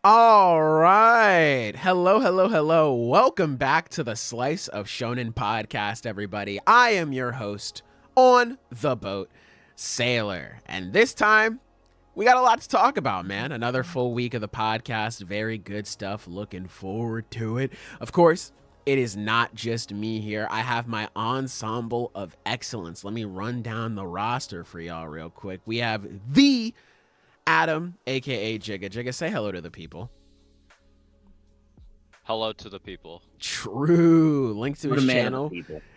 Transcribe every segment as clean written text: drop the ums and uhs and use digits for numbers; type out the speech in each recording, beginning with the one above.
All right. Hello. Welcome back to the Slice of Shonen Podcast, everybody. I am your host on the boat, Sailor. And this time, we got a lot to talk about, man. Another full week of the podcast. Very good stuff. Looking forward to it. Of course, it is not just me here. I have my Ensemble of Excellence. Let me run down the roster for y'all real quick. We have the Adam, a.k.a. Jigga. Jigga, say hello to the people. Hello to the people. True. Link to his channel.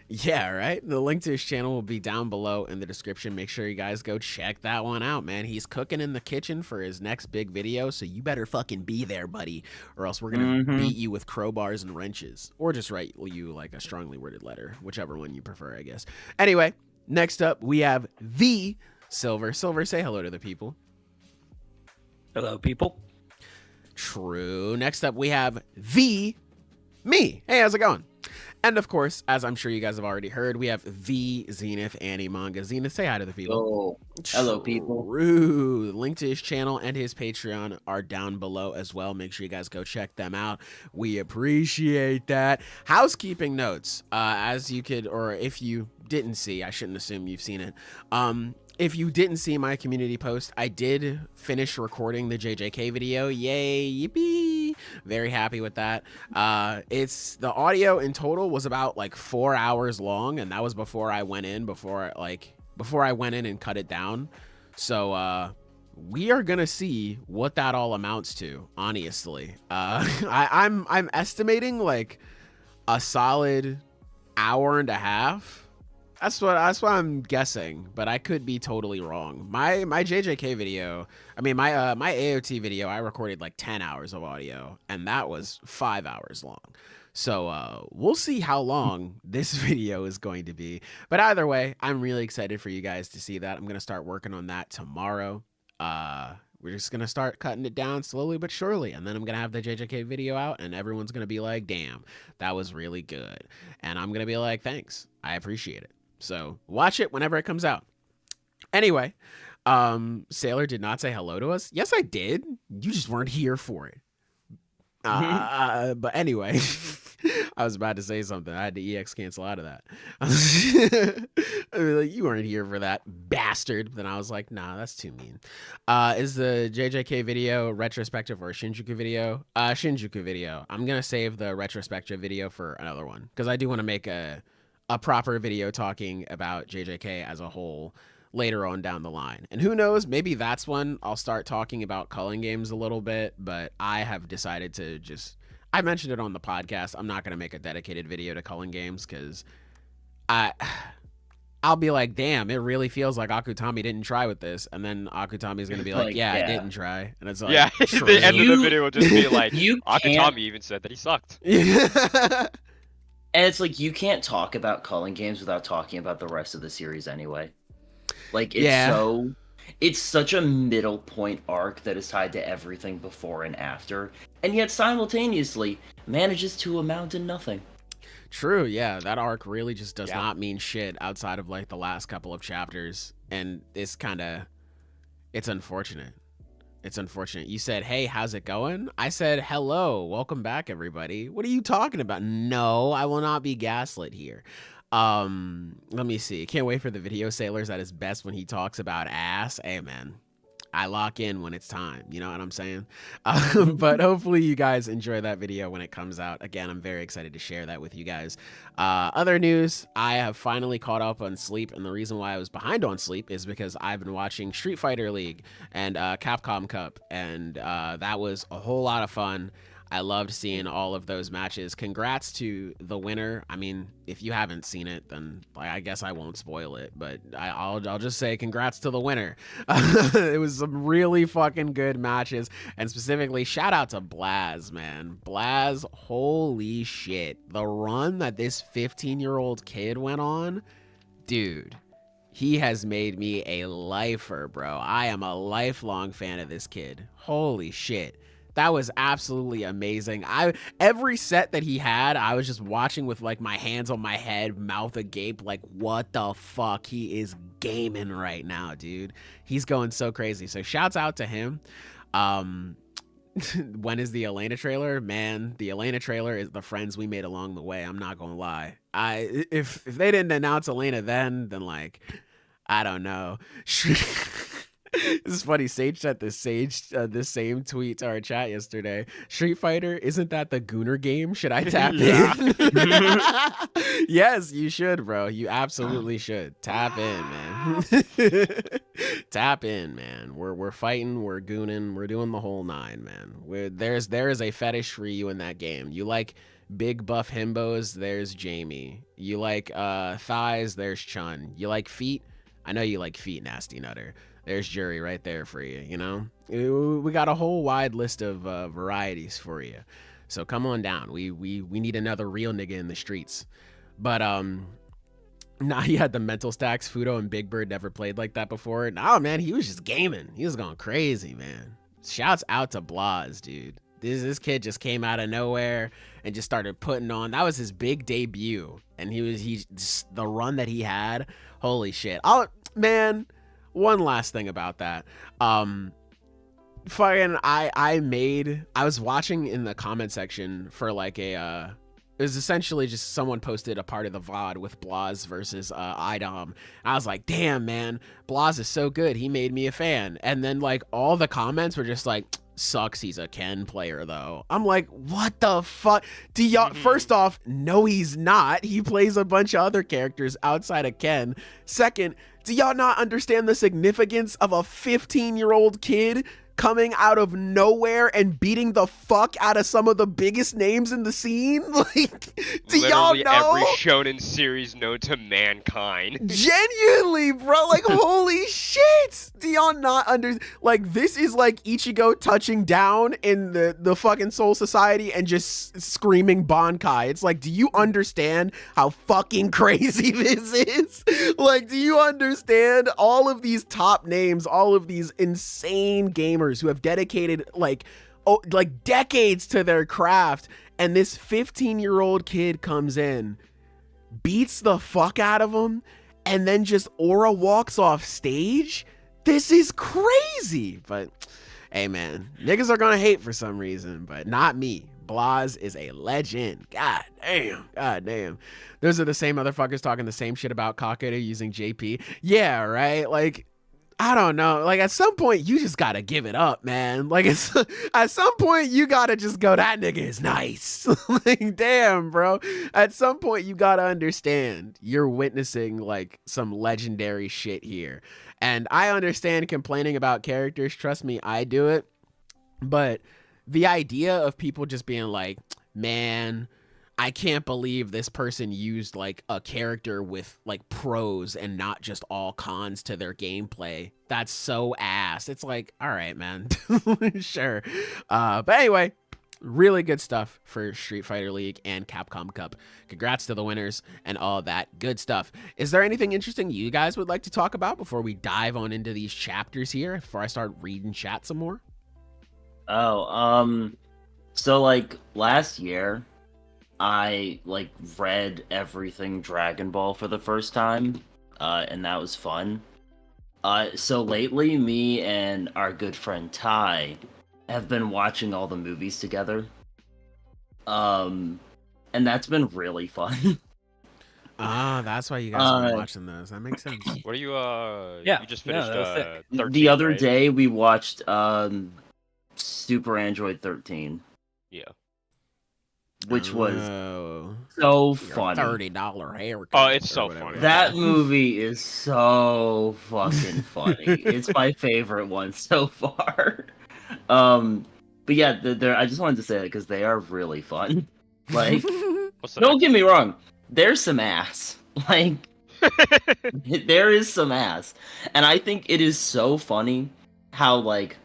Yeah, right? The link to his channel will be down below in the description. Make sure you guys go check that one out, man. He's cooking in the kitchen for his next big video, so you better fucking be there, buddy, or else we're going to beat you with crowbars and wrenches, or just write you like a strongly worded letter, whichever one you prefer, I guess. Anyway, next up, we have the Silver. Silver, say hello to the people. Hello, people. True. Next up, we have the me. Hey, how's it going? And of course, as I'm sure you guys have already heard, we have the Zenith Anti-Manga. Zenith, say hi to the people. Oh, hello, people. True. Link to his channel and his Patreon are down below as well. Make sure you guys go check them out. We appreciate that. Housekeeping notes. As you could, or if you didn't see, I shouldn't assume you've seen it. If you didn't see my community post, I did finish recording the JJK video. Yay, yippee. Very happy with that. It's the audio in total was about like 4 hours long, and that was before I went in, before I went in and cut it down. So we are gonna see what that all amounts to, honestly. I'm estimating like a solid hour and a half. That's what I'm guessing, but I could be totally wrong. My JJK video, my AOT video, I recorded like 10 hours of audio, and that was 5 hours long. So we'll see how long this video is going to be. But either way, I'm really excited for you guys to see that. I'm gonna start working on that tomorrow. We're just gonna start cutting it down slowly but surely, and then I'm gonna have the JJK video out, and everyone's gonna be like, "Damn, that was really good," and I'm gonna be like, "Thanks, I appreciate it." So watch it whenever it comes out. Anyway, Sailor did not say hello to us. Yes, I did. You just weren't here for it. But anyway, I was about to say something. I had to EX cancel out of that. I mean, like, you weren't here for that, bastard. Then I was like, nah, that's too mean. Is the JJK video retrospective or a Shinjuku video? Shinjuku video. I'm going to save the retrospective video for another one, because I do want to make a proper video talking about JJK as a whole later on down the line. And who knows, maybe that's when I'll start talking about culling games a little bit, but I have decided to I mentioned it on the podcast, I'm not going to make a dedicated video to culling games, because I'll be like, damn, it really feels like Akutami didn't try with this, and then Akutami's going to be like, yeah, I didn't try, and it's like, yeah, the end of the video will just be like, Akutami even said that he sucked. And it's like, you can't talk about culling games without talking about the rest of the series anyway. Like, it's such a middle point arc that is tied to everything before and after, and yet simultaneously manages to amount to nothing. True, yeah, that arc really just does not mean shit outside of like the last couple of chapters, and it's unfortunate. It's unfortunate. You said, hey, how's it going? I said, hello, welcome back, everybody. What are you talking about? No, I will not be gaslit here. Let me see. Can't wait for the video. Sailor's at his best when he talks about ass. Hey, man, I lock in when it's time. You know what I'm saying? But hopefully you guys enjoy that video when it comes out. Again, I'm very excited to share that with you guys. Other news, I have finally caught up on sleep, and the reason why I was behind on sleep is because I've been watching Street Fighter League and Capcom Cup, and that was a whole lot of fun. I loved seeing all of those matches. Congrats to the winner. I mean, if you haven't seen it, then I guess I won't spoil it, but I'll just say congrats to the winner. It was some really fucking good matches, and specifically shout out to Blaz, man. Blaz, holy shit. The run that this 15-year-old kid went on, dude, he has made me a lifer, bro. I am a lifelong fan of this kid. Holy shit. That was absolutely amazing. Every set that he had, I was just watching with like my hands on my head, mouth agape, like what the fuck? He is gaming right now, dude. He's going so crazy. So shouts out to him. When is the Elena trailer? Man, the Elena trailer is the friends we made along the way. I'm not gonna lie. If they didn't announce Elena then like, I don't know. This is funny. Sage sent this same tweet to our chat yesterday. Street Fighter, isn't that the Gooner game? Should I tap in? Yes, you should, bro. You absolutely should. Tap in, man. Tap in, man. We're fighting, we're gooning, we're doing the whole nine, man. There is a fetish for you in that game. You like big buff himbos, there's Jamie. You like thighs, there's Chun. You like feet? I know you like feet, Nasty Nutter. There's Jury right there for you, you know? We got a whole wide list of varieties for you. So come on down. We need another real nigga in the streets. But nah, he had the mental stacks. Fudo and Big Bird never played like that before. Nah, man, he was just gaming. He was going crazy, man. Shouts out to Blas, dude. This kid just came out of nowhere and just started putting on. That was his big debut. And the run that he had, holy shit. Man, one last thing about that. I was watching in the comment section for like it was essentially just someone posted a part of the VOD with Blas versus Idom. I was like, damn, man, Blas is so good. He made me a fan. And then like all the comments were just like, sucks he's a Ken player though. I'm like, what the fuck? Do y'all first off, no he's not. He plays a bunch of other characters outside of Ken. Second, do y'all not understand the significance of a 15-year-old kid coming out of nowhere and beating the fuck out of some of the biggest names in the scene? Like, do y'all know? Every shonen series known to mankind. Genuinely, bro. Like, holy shit. Do y'all not like, this is like Ichigo touching down in the fucking Soul Society and just screaming Bankai. It's like, do you understand how fucking crazy this is? Like, do you understand all of these top names, all of these insane gamers who have dedicated like decades to their craft, and this 15-year-old kid comes in, beats the fuck out of him, and then just aura walks off stage? This is crazy. But hey, man, niggas are gonna hate for some reason, but not me. Blas is a legend. God damn. Those are the same motherfuckers talking the same shit about Kakeda using JP. Yeah, right? Like, I don't know. Like, at some point, you just gotta give it up, man. Like, at some point, you gotta just go, that nigga is nice. Like, damn, bro. At some point, you gotta understand you're witnessing, like, some legendary shit here. And I understand complaining about characters. Trust me, I do it. But the idea of people just being like, man, I can't believe this person used like a character with like pros and not just all cons to their gameplay. That's so ass. It's like, all right, man. Sure. But anyway, really good stuff for Street Fighter League and Capcom Cup. Congrats to the winners and all that good stuff. Is there anything interesting you guys would like to talk about before we dive on into these chapters here, before I start reading chat some more? So like last year, I like read everything Dragon Ball for the first time, and that was fun. So lately, me and our good friend Ty have been watching all the movies together. And that's been really fun. That's why you guys have been watching those. That makes sense. What are you, Yeah, you just finished, 13, the other right? day, we watched, Super Android 13. Yeah. Which was so funny. $30 haircut. Oh, it's so funny. That movie is so fucking funny. It's my favorite one so far. But yeah, I just wanted to say that because they are really fun. Like, don't get me wrong, there's some ass. Like, there is some ass, and I think it is so funny how like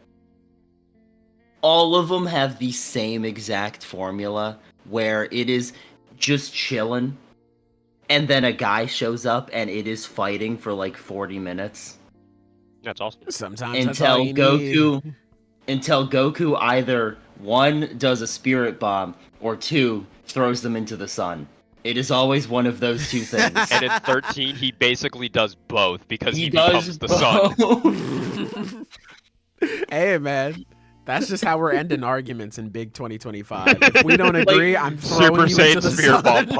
all of them have the same exact formula. Where it is just chilling, and then a guy shows up, and it is fighting for like 40 minutes. That's awesome. Sometimes until Goku either one, does a spirit bomb, or two, throws them into the sun. It is always one of those two things. And in 13, he basically does both because he does becomes the sun. Hey, man. That's just how we're ending arguments in big 2025. If we don't agree, I'm throwing Super you into Saiyan the Spirit sun. Bomb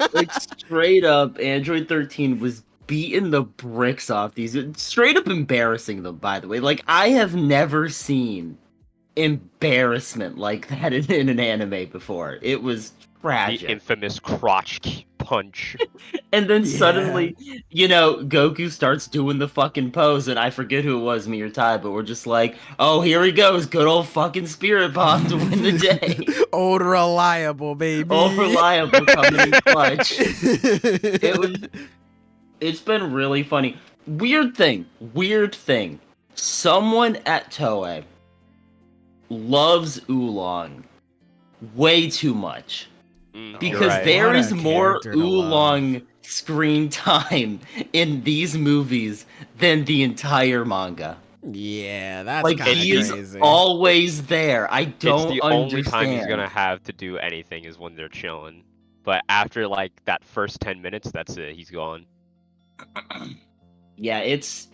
punch. Like, straight up, Android 13 was beating the bricks off these. Straight up embarrassing them, by the way. Like, I have never seen embarrassment like that in an anime before. It was tragic. The infamous crotch punch. And then suddenly, Goku starts doing the fucking pose, and I forget who it was, me or Ty, but we're just like, oh, here he goes, good old fucking Spirit Bomb to win the day. Old reliable, baby. Old reliable coming in clutch. It's been really funny. Weird thing. Someone at Toei loves Oolong way too much. Because right. there What is a more character to Oolong screen time in these movies than the entire manga. Yeah, that's Like, kind of he is crazy. always there. I don't It's the understand. only time he's gonna have to do anything is when they're chilling. But after like that first 10 minutes, that's it. He's gone. Yeah, it's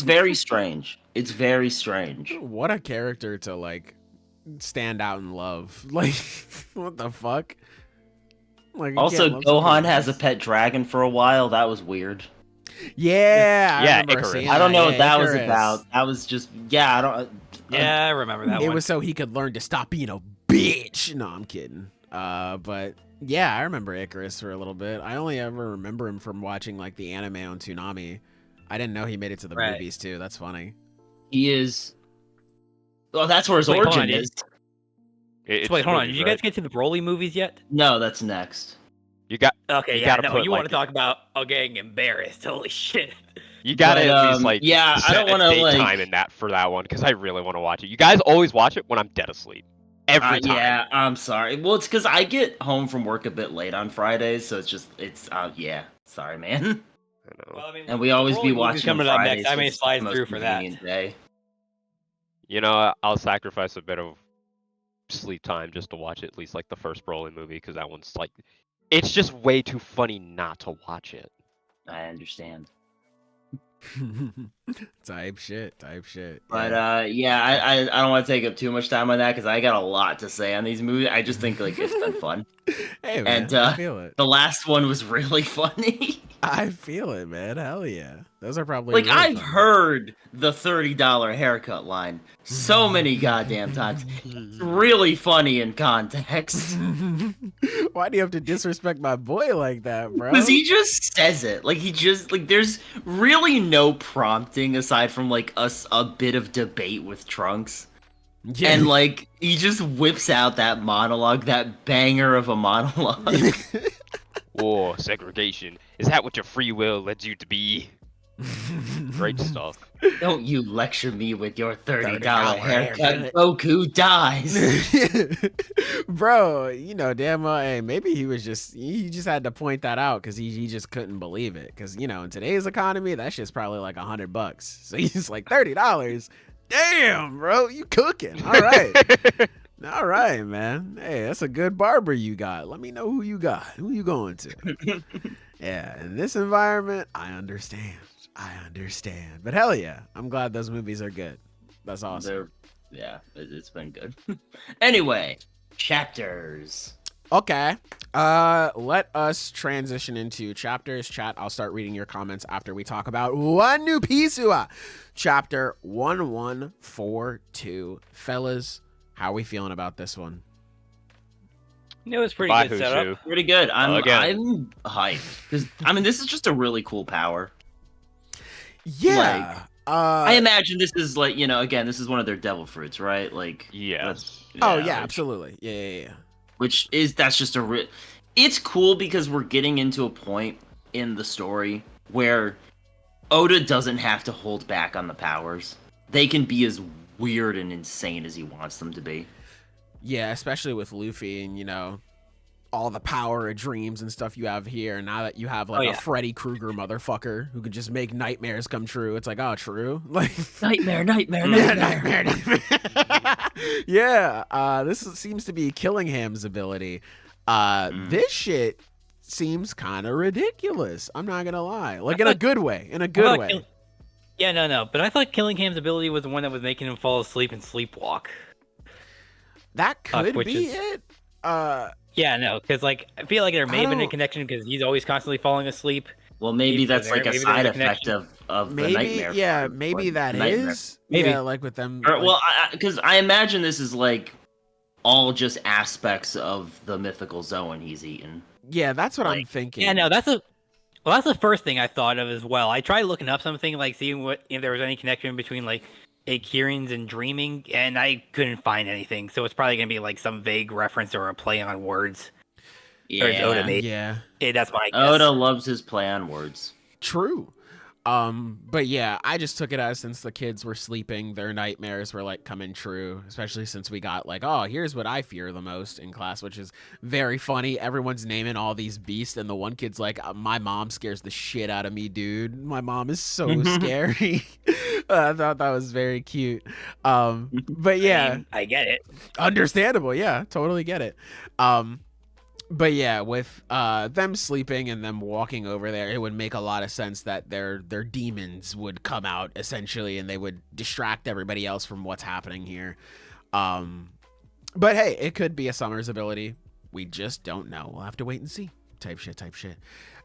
very strange. It's very strange. What a character to like stand out and love. Like, what the fuck? Like, you Also, can't love Gohan somebody has a else. pet dragon for a while. That was weird. Yeah, I Yeah, remember Icarus. seeing I don't know that. what that was Icarus. about. That was just I don't. Yeah, I remember that It one. was so he could learn to stop being a bitch. No, I'm kidding. But yeah, I remember Icarus for a little bit. I only ever remember him from watching like the anime on Toonami. I didn't know he made it to the Right. movies too. That's funny. He is. Well, that's where his Wait, hold origin on, is. Wait, hold on. Did you guys get to the Broly movies yet? No, that's next. You got. Okay, You yeah, gotta no, put, you want like- to talk about getting embarrassed. Holy shit. You gotta But, at least like. yeah, I set don't a wanna, date like- time in that for that one because I really want to watch it. You guys always watch it when I'm dead asleep. Every time. Yeah, I'm sorry. Well, it's because I get home from work a bit late on Fridays, so yeah. Sorry, man. I know. Well, I mean, And we always Broly be movie's watching coming on up Fridays. next. I may it's the slide most through for that. convenient day. You know, I'll sacrifice a bit of sleep time just to watch at least like the first Broly movie because that one's like, it's just way too funny not to watch it. I understand. Type shit. But yeah, I don't want to take up too much time on that because I got a lot to say on these movies. I just think like it's been fun. Hey man, And, I feel it. The last one was really funny. I feel it, man. Hell yeah. Those are probably Like really I've fun. heard the $30 haircut line so many goddamn times. It's really funny in context. Why do you have to disrespect my boy like that, bro? Because he just says it. Like, there's really no prompting aside from, like, a bit of debate with Trunks. Yeah. And, like, he just whips out that monologue, that banger of a monologue. War, segregation. Is that what your free will led you to be? Great stuff. Don't you lecture me with your $30 $30 haircut. haircut. Goku dies. Bro, damn well, hey, maybe he just had to point that out because he just couldn't believe it. Because, in today's economy, that shit's probably like $100. So he's just like, $30? Damn, bro, you cooking. All right. All right, man. Hey, that's a good barber you got. Let me know who you got. Who you going to? Yeah, in this environment, I understand. But hell yeah, I'm glad those movies are good. That's awesome. It's been good. Anyway, chapters. Okay. Let us transition into chapters. Chat, I'll start reading your comments after we talk about One New Piece. Chapter 1142. Fellas, how are we feeling about this one? It was pretty Bye, good Hushu. setup. Pretty good. I'm Again. hyped. Because, this is just a really cool power. Yeah. I imagine this is like, again, this is one of their devil fruits, right? Like, Yes. Oh, yeah, absolutely. Yeah. That's just it's cool because we're getting into a point in the story where Oda doesn't have to hold back on the powers. They can be as weird and insane as he wants them to be. Yeah, especially with Luffy and, all the power of dreams and stuff you have here. Now that you have like a Freddy Krueger motherfucker who could just make nightmares come true, it's like, oh, true, like nightmare. Yeah, this seems to be Killingham's ability. This shit seems kind of ridiculous. I'm not gonna lie, like in a good way. But I thought Killingham's ability was the one that was making him fall asleep and sleepwalk. That could be it. Because like I feel like there may have been a connection because he's always constantly falling asleep. Well, maybe that's like a side effect of the nightmare. Yeah, maybe that is. Maybe. Yeah, like with them. Well, because I imagine this is like all just aspects of the mythical zone he's eaten. Yeah, that's what I'm thinking. Yeah, no, that's the first thing I thought of as well. I tried looking up something like seeing if there was any connection between like Akirans and dreaming, and I couldn't find anything. So it's probably gonna be like some vague reference or a play on words. Yeah, that's my guess. Oda loves his play on words. True. But yeah, I just took it as since the kids were sleeping, their nightmares were like coming true, especially since we got like, oh, here's what I fear the most in class, which is very funny. Everyone's naming all these beasts, and the one kid's like, my mom scares the shit out of me, dude. My mom is so scary. I thought that was very cute. But yeah, I get it. Understandable. Yeah, totally get it. But yeah, with them sleeping and them walking over there, it would make a lot of sense that their demons would come out essentially, and they would distract everybody else from what's happening here. But hey, it could be a Summer's ability. We just don't know. We'll have to wait and see. Type shit.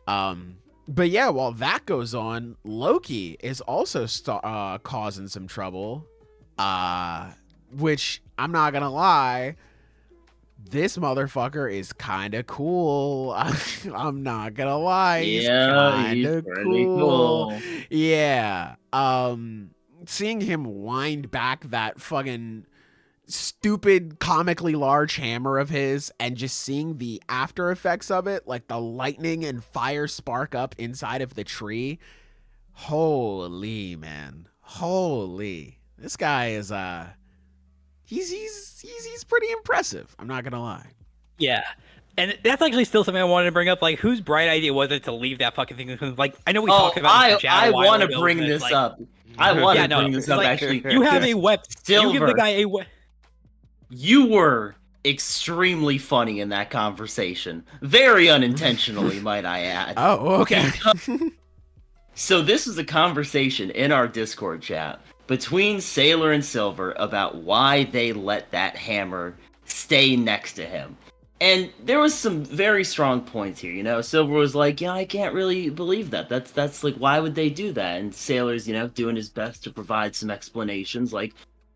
But yeah, while that goes on, Loki is also causing some trouble. Which I'm not gonna lie. This motherfucker is kind of cool. I'm not gonna lie. He's kind of cool. Yeah. Seeing him wind back that fucking stupid, comically large hammer of his and just seeing the after effects of it, like the lightning and fire spark up inside of the tree. Holy, man. Holy. This guy is, He's pretty impressive. I'm not gonna lie. Yeah, and that's actually still something I wanted to bring up. Like, whose bright idea was it to leave that fucking thing? Like, I know we talked about it in chat I want to bring this up. I want to bring this up. Actually, you have a weapon. You give the guy a weapon. You were extremely funny in that conversation, very unintentionally, might I add. Oh, okay. So this is a conversation in our Discord chat between Sailor and Silver about why they let that hammer stay next to him. And there was some very strong points here, you know. Silver was like, yeah, I can't really believe that. That's like, why would they do that? And Sailor's, you know, doing his best to provide some explanations like,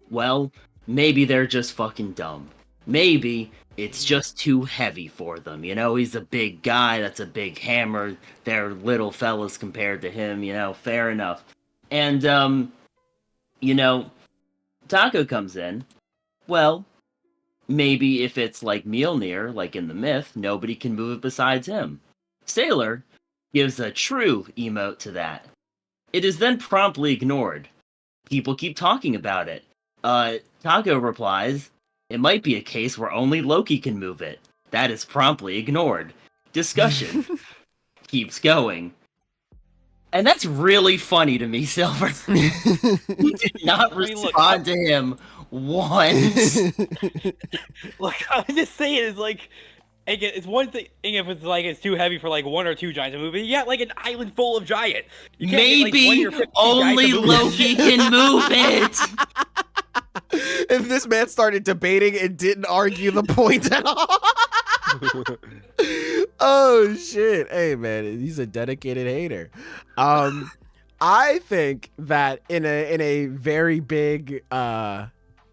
well, maybe they're just fucking dumb. Maybe it's just too heavy for them, you know. He's a big guy, that's a big hammer. They're little fellas compared to him, you know, fair enough. And, you know, Taco comes in. Well, maybe if it's like Mjolnir, like in the myth, nobody can move it besides him. Sailor gives a true emote to that. It is then promptly ignored. People keep talking about it. Taco replies, it might be a case where only Loki can move it. That is promptly ignored. Discussion keeps going. And that's really funny to me, Silver. You did not respond to him once. Look, I was just saying, it's like, it's one thing if it's like it's too heavy for like one or two giants to move, but you got like an island full of giants. Maybe only Loki can move it. If this man started debating and didn't argue the point at all. Oh shit. Hey man, he's a dedicated hater. I think that in a very big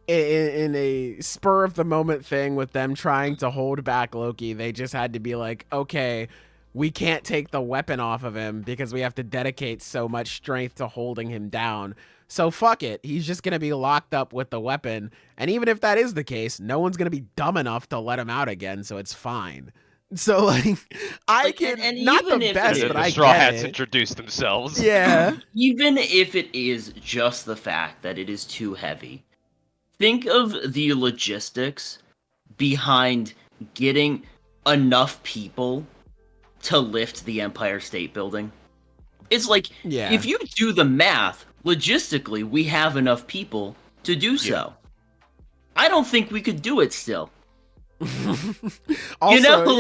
in a spur of the moment thing with them trying to hold back Loki, they just had to be like, okay, we can't take the weapon off of him because we have to dedicate so much strength to holding him down. So fuck it. He's just going to be locked up with the weapon. And even if that is the case, no one's going to be dumb enough to let him out again. So it's fine. So like, I can, and not the best, but I get it. Straw Hats introduce themselves. Yeah. Even if it is just the fact that it is too heavy, think of the logistics behind getting, enough people to lift the Empire State Building. It's like, if you do the math, logistically, we have enough people to do so. I don't think we could do it still. Also,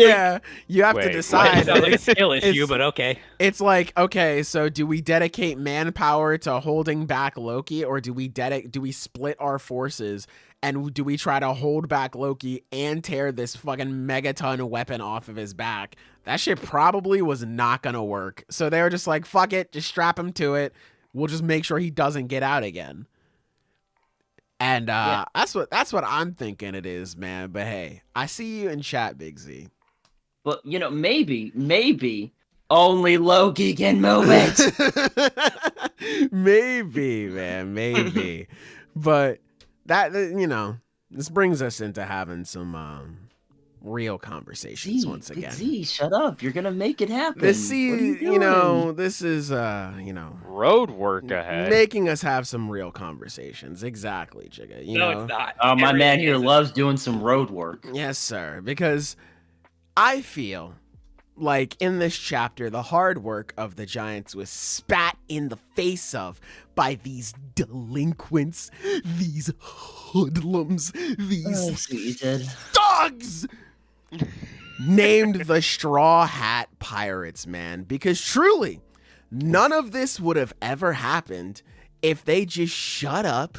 you have to decide. It's like a skill issue, but okay. It's like, okay, so do we dedicate manpower to holding back Loki, or do we split our forces and do we try to hold back Loki and tear this fucking megaton weapon off of his back? That shit probably was not gonna work. So they were just like, fuck it, just strap him to it. We'll just make sure he doesn't get out again. And that's what I'm thinking it is, man. But hey, I see you in chat, Big Z. But maybe only Loki can move it. Maybe, man, maybe. But that, this brings us into having some real conversations once again. Z, shut up! You're gonna make it happen. This is road work ahead, making us have some real conversations. Exactly, Jigga. No, it's not. My man here loves doing some road work. Yes, sir. Because I feel like in this chapter, the hard work of the Giants was spat in the face of by these delinquents, these hoodlums, these dogs named the Straw Hat Pirates, man. Because truly, none of this would have ever happened if they just shut up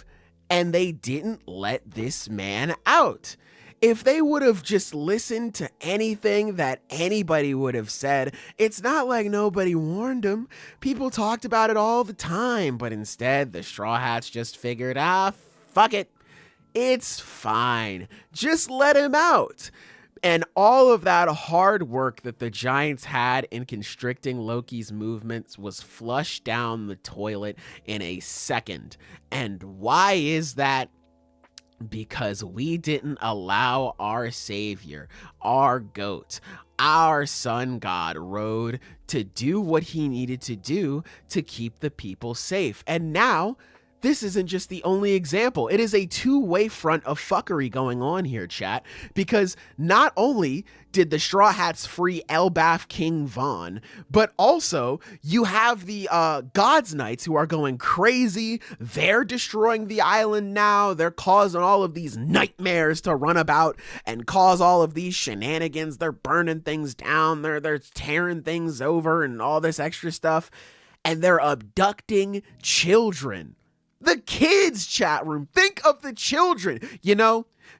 and they didn't let this man out. If they would have just listened to anything that anybody would have said, it's not like nobody warned them. People talked about it all the time, but instead the Straw Hats just figured, fuck it. It's fine. Just let him out. And all of that hard work that the Giants had in constricting Loki's movements was flushed down the toilet in a second. And why is that? Because we didn't allow our savior, our goat, our sun god, Road, to do what he needed to do to keep the people safe. And now, this isn't just the only example. It is a two-way front of fuckery going on here, chat. Because not only did the Straw Hats free Elbaf King Von, but also you have the God's Knights who are going crazy. They're destroying the island now. They're causing all of these nightmares to run about and cause all of these shenanigans. They're burning things down. They're tearing things over and all this extra stuff. And they're abducting children. The kids, chat room. Think of the children.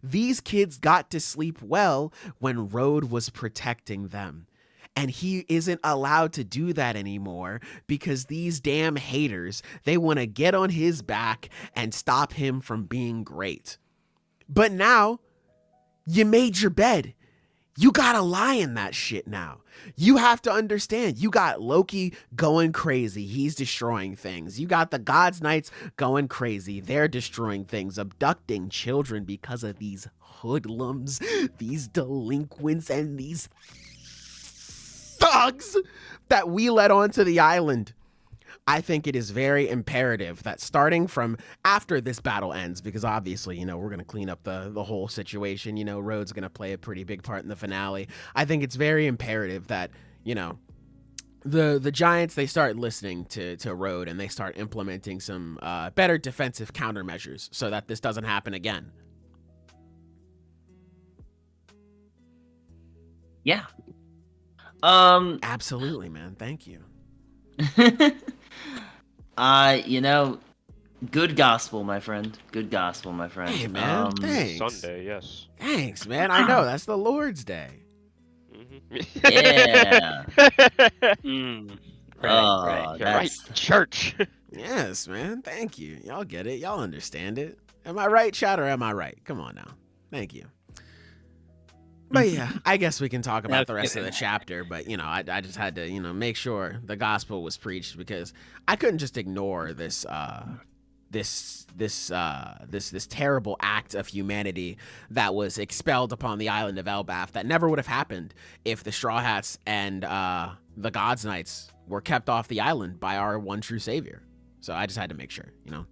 These kids got to sleep well when Road was protecting them. And he isn't allowed to do that anymore because these damn haters, they want to get on his back and stop him from being great. But now, you made your bed. You gotta lie in that shit now. You have to understand, you got Loki going crazy. He's destroying things. You got the God's Knights going crazy. They're destroying things, abducting children because of these hoodlums, these delinquents, and these thugs that we let onto the island. I think it is very imperative that starting from after this battle ends, because obviously, we're going to clean up the whole situation. Road's going to play a pretty big part in the finale. I think it's very imperative that, the Giants, they start listening to Road and they start implementing some better defensive countermeasures so that this doesn't happen again. Yeah. Absolutely, man. Thank you. Good gospel, my friend. Good gospel, my friend. Hey, man. Thanks. Sunday, yes. Thanks, man. I know that's the Lord's Day. Yeah. Right. You're right. Church. Yes, man. Thank you. Y'all get it. Y'all understand it. Am I right, chat, or am I right? Come on now. Thank you. But yeah, I guess we can talk about the rest of the chapter. But I just had to make sure the gospel was preached because I couldn't just ignore this terrible act of humanity that was expelled upon the island of Elbaf that never would have happened if the Straw Hats and the God's Knights were kept off the island by our one true savior. So I just had to make sure, Yeah,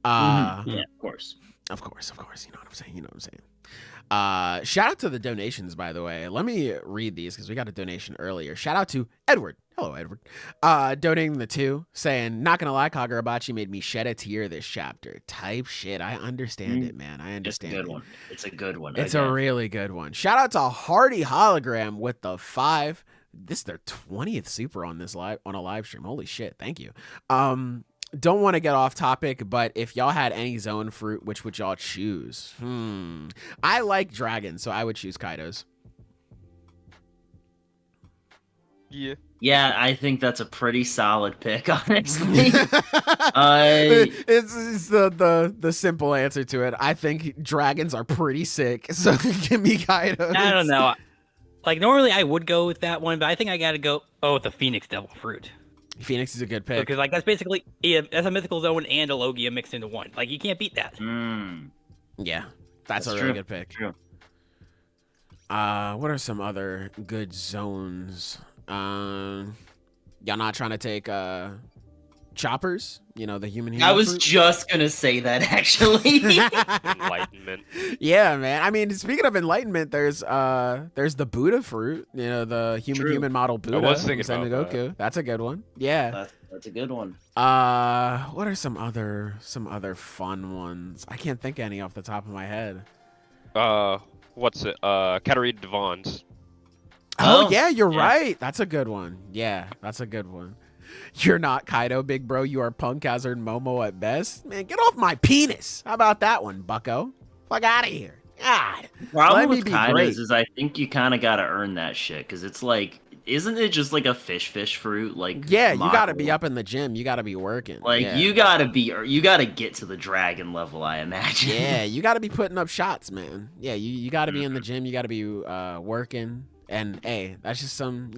of course. Of course. You know what I'm saying? Shout out to the donations, by the way. Let me read these because we got a donation earlier. Shout out to Edward. Hello, Edward. Donating the 2, saying, not gonna lie, Kagurabachi made me shed a tear this chapter. Type shit. I understand it, man. I understand. It's a good one. It's a good one. It's a really good one. Shout out to Hardy Hologram with the 5. This is their 20th super on a live stream. Holy shit. Thank you. Don't want to get off topic, but if y'all had any zone fruit, which would y'all choose? I like dragons, so I would choose Kaido's. Yeah. Yeah, I think that's a pretty solid pick, honestly. It's the simple answer to it. I think dragons are pretty sick, so give me Kaido's. I don't know. Like, normally I would go with that one, but I think I gotta go with the Phoenix Devil fruit. Phoenix is a good pick. Because, like, that's basically, that's a mythical zone and a Logia mixed into one. Like, you can't beat that. Yeah, that's a really good pick. True. What are some other good zones? Y'all not trying to take choppers? You know, the human I was fruit? just gonna say that, actually. Enlightenment. Yeah, man. I mean, speaking of enlightenment, there's the Buddha fruit. You know, the human model Buddha. I was thinking from about Sengoku. That's a good one. Yeah. That's a good one. What are some other fun ones? I can't think of any off the top of my head. What's it? Katarina Devon's. Oh yeah, you're right. That's a good one. Yeah, that's a good one. You're not Kaido, big bro. You are Punk Hazard Momo at best. Man, get off my penis. How about that one, bucko? Fuck out of here. God. Problem with Kaido's is I think you kind of got to earn that shit, because it's like, isn't it just like a fish fruit? Like, yeah, you got to be up in the gym. You got to be working. Like, you got to get to the dragon level, I imagine. Yeah, you got to be putting up shots, man. Yeah, you got to be in the gym. You got to be working. And hey, that's just some,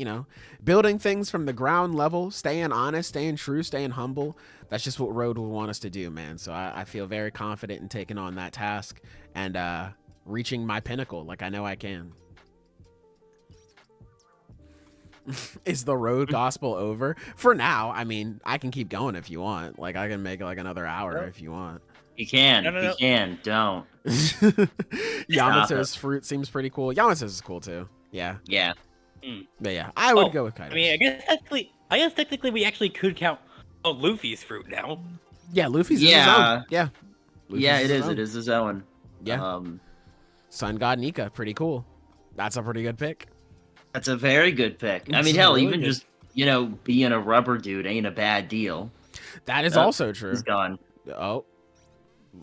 building things from the ground level, staying honest, staying true, staying humble. That's just what Road would want us to do, man. So I feel very confident in taking on that task and reaching my pinnacle like I know I can. Is the Road gospel over? For now, I mean, I can keep going if you want. Like, I can make like another hour if you want. You can. No. You can. Don't. Yamato's fruit seems pretty cool. Yamato's is cool too. Yeah. Yeah. But yeah, I would go with Kaido. I mean, I guess technically we actually could count Luffy's fruit now. Yeah, Luffy's his own. Yeah. Luffy's it is. It is his own. Yeah. Sun God Nika, pretty cool. That's a pretty good pick. That's a very good pick. I mean, hell, really even good. Just being a rubber dude ain't a bad deal. That is also true. He's gone. Oh.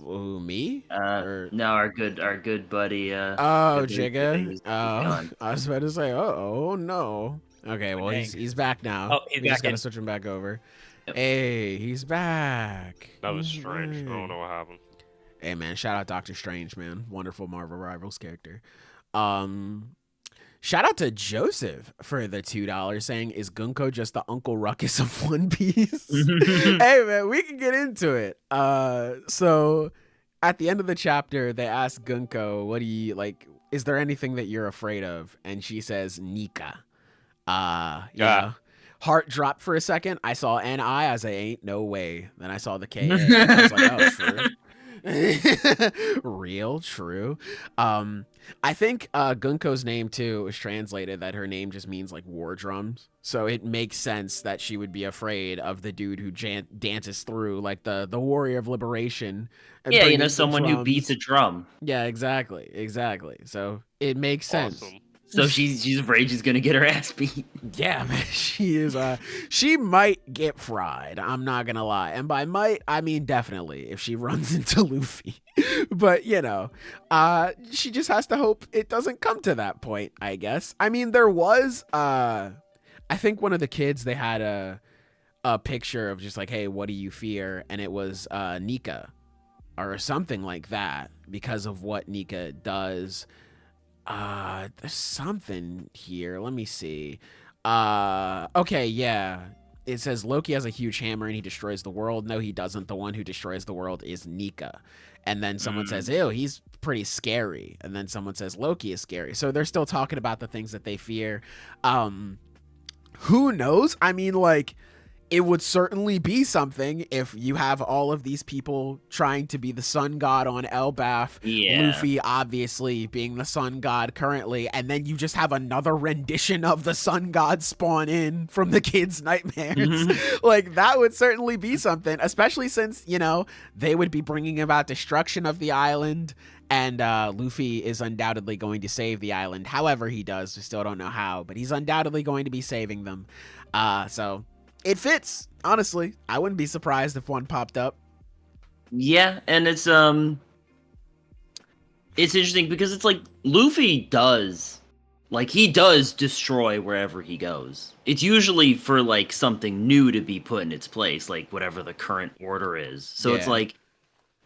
Who, me? No, our good buddy. Jigga. I was about to say, oh no. Okay, well he's back now. Oh, he's back. Just gotta switch him back over. Yep. Hey, he's back. That was strange. I don't know what happened. Hey man, shout out Doctor Strange, man. Wonderful Marvel Rivals character. Shout out to Joseph for the $2 saying, is Gunko just the Uncle Ruckus of One Piece? Hey, man, we can get into it. So at the end of the chapter, they ask Gunko, what do you, like, is there anything that you're afraid of? And she says, Nika. You know, heart dropped for a second. I saw N-I. I was like, ain't no way. Then I saw the K. I was like, oh, true. Real true. I think Gunko's name too is translated that her name just means like war drums, so it makes sense that she would be afraid of the dude who dances through like the warrior of liberation. Yeah, someone who beats a drum. Yeah, exactly. So it makes sense. Awesome. So she's afraid she's gonna get her ass beat. Yeah, man, she is. She might get fried. I'm not gonna lie, and by might I mean definitely if she runs into Luffy. But she just has to hope it doesn't come to that point. I guess. I mean, there was. I think one of the kids they had a picture of just like, hey, what do you fear? And it was Nika, or something like that, because of what Nika does. There's something here. Let me see. Okay, yeah. It says Loki has a huge hammer and he destroys the world. No, he doesn't. The one who destroys the world is Nika. And then someone says, ew, he's pretty scary. And then someone says Loki is scary. So they're still talking about the things that they fear. Who knows? I mean, like, it would certainly be something if you have all of these people trying to be the sun god on Elbaf, Luffy obviously being the sun god currently, and then you just have another rendition of the sun god spawn in from the kids' nightmares. Like, that would certainly be something, especially since, you know, they would be bringing about destruction of the island, and Luffy is undoubtedly going to save the island. However he does, we still don't know how, but he's undoubtedly going to be saving them. So it fits, honestly. I wouldn't be surprised if one popped up. Yeah, and it's interesting because it's like Luffy does, like, he does destroy wherever he goes. It's usually for like something new to be put in its place, like whatever the current order is. So it's like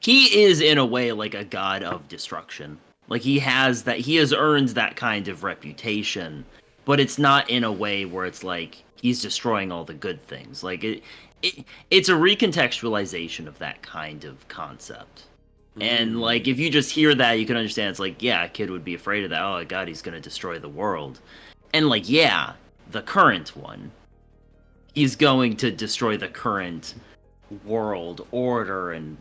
he is in a way like a god of destruction. Like he has earned that kind of reputation, but it's not in a way where it's like he's destroying all the good things. Like it's a recontextualization of that kind of concept. And like if you just hear that, you can understand it's like, yeah, a kid would be afraid of that. Oh god, he's gonna destroy the world. And like, yeah, the current one, he's going to destroy the current world order, and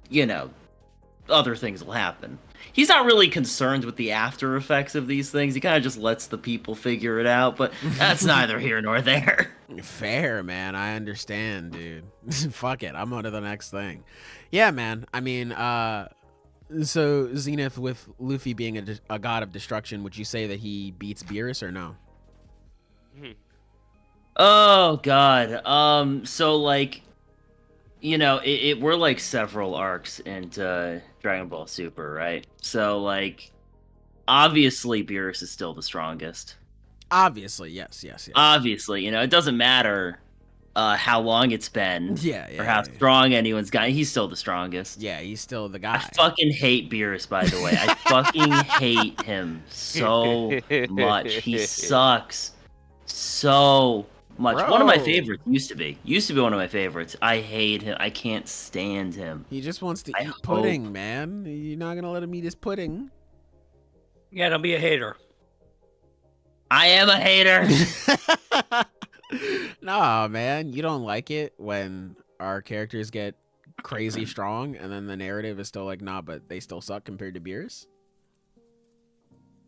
you know, other things will happen. He's not really concerned with the after effects of these things. He kind of just lets the people figure it out, but that's neither here nor there. Fair, man. I understand, dude. Fuck it. I'm on to the next thing. Yeah, man. I mean, so Zenith, with Luffy being a god of destruction, would you say that he beats Beerus or no? Oh, God. So, like, you know, we're like several arcs into Dragon Ball Super, right? So, like, obviously Beerus is still the strongest. Obviously, yes. Obviously, you know, it doesn't matter how long it's been, or how strong anyone's got. He's still the strongest. Yeah, he's still the guy. I fucking hate Beerus, by the way. I fucking hate him so much. He sucks so much. Bro. One of my favorites used to be one of my favorites. I hate him. I can't stand him. He just wants to eat pudding, man. You're not gonna let him eat his pudding. Yeah, don't be a hater. I am a hater. No, man, you don't like it when our characters get crazy strong and then the narrative is still like, nah, but they still suck compared to Beerus?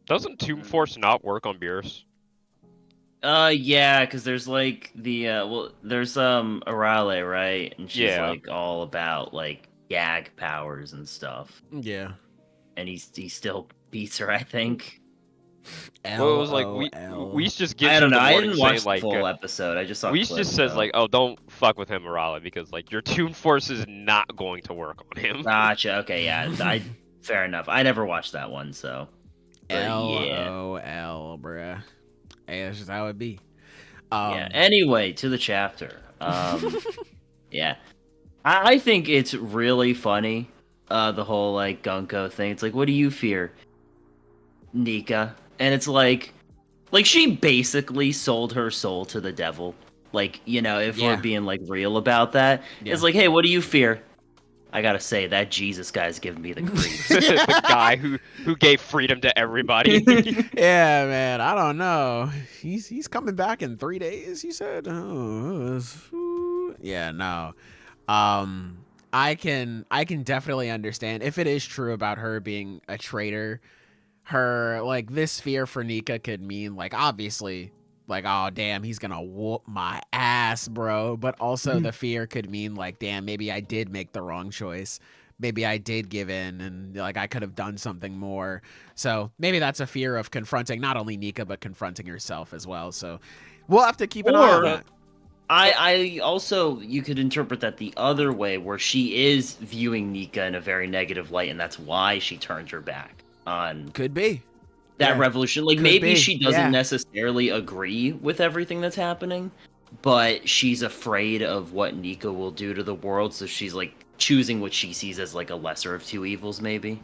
Doesn't Tomb Force not work on Beerus? Yeah, because there's like the there's Arale, right? And she's like all about like gag powers and stuff. Yeah. And he still beats her, I think. Well, it was like Whis just gives I don't know. I warning didn't watch saying, the full episode. I just saw Whis clips, just says like, oh, don't fuck with him, Arale, because like your Tomb Force is not going to work on him. Gotcha. Okay, yeah. Fair enough. I never watched that one, so. LOL, bruh. Hey, that's just how it be. Yeah. Anyway, to the chapter. Yeah. I think it's really funny. The whole like Gunko thing. It's like, what do you fear, Nika? And it's like she basically sold her soul to the devil. Like, you know, if we're being like real about that, it's like, hey, what do you fear? I gotta say, that Jesus guy's giving me the creeps. The guy who gave freedom to everybody. Yeah, man. I don't know. He's coming back in 3 days, you said? Yeah, no. I can definitely understand if it is true about her being a traitor. Her, like, this fear for Nika could mean, like, obviously, like, oh, damn, he's gonna whoop my ass, bro. But also the fear could mean, like, damn, maybe I did make the wrong choice. Maybe I did give in and, like, I could have done something more. So maybe that's a fear of confronting not only Nika, but confronting herself as well. So we'll have to keep an eye on that. I also, you could interpret that the other way, where she is viewing Nika in a very negative light, and that's why she turned her back on could be that revolution. Like, maybe she doesn't necessarily agree with everything that's happening, but she's afraid of what Nika will do to the world, so she's like choosing what she sees as like a lesser of two evils, maybe.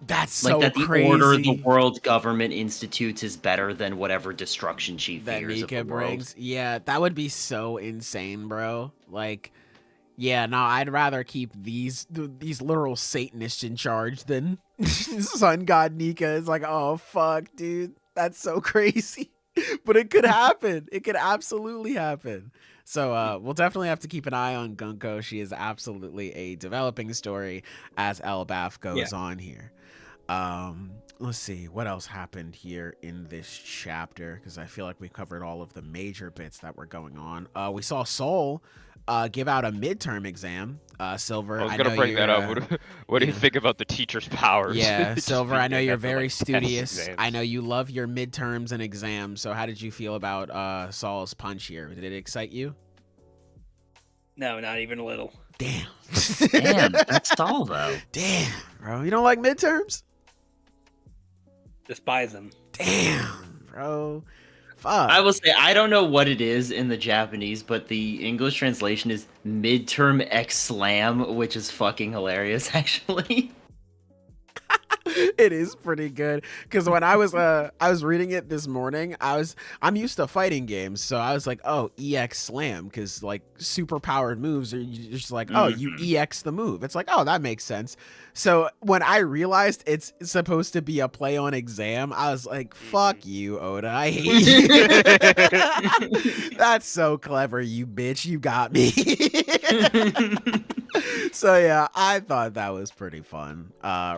That's so like that the crazy. order the world government institutes is better than whatever destruction she fears of the world. Yeah, that would be so insane, bro. Like, yeah, no, I'd rather keep these literal Satanists in charge than Sun God Nika. It's like, oh fuck, dude, that's so crazy. But it could happen. It could absolutely happen. So we'll definitely have to keep an eye on Gunko. She is absolutely a developing story as Elbaf goes on here. Let's see what else happened here in this chapter, because I feel like we covered all of the major bits that were going on. We saw Soul give out a midterm exam. Silver, I was gonna bring that up. What do you think about the teacher's powers? Yeah, Silver, I know you're very like studious. I know you love your midterms and exams. So how did you feel about Saul's punch here? Did it excite you? No, not even a little. Damn. Damn, that's Saul though. Damn, bro. You don't like midterms? Despise them. Damn, bro. Fuck. I will say I don't know what it is in the Japanese, but the English translation is midterm X-slam, which is fucking hilarious, actually. It is pretty good, because when I was reading it this morning, I'm used to fighting games, so I was like, oh, EX slam, because like super powered moves are just like, oh, you EX the move. It's like, oh, that makes sense. So when I realized it's supposed to be a play on exam, I was like, fuck you, Oda, I hate you. That's so clever, you bitch, you got me. So yeah, I thought that was pretty fun.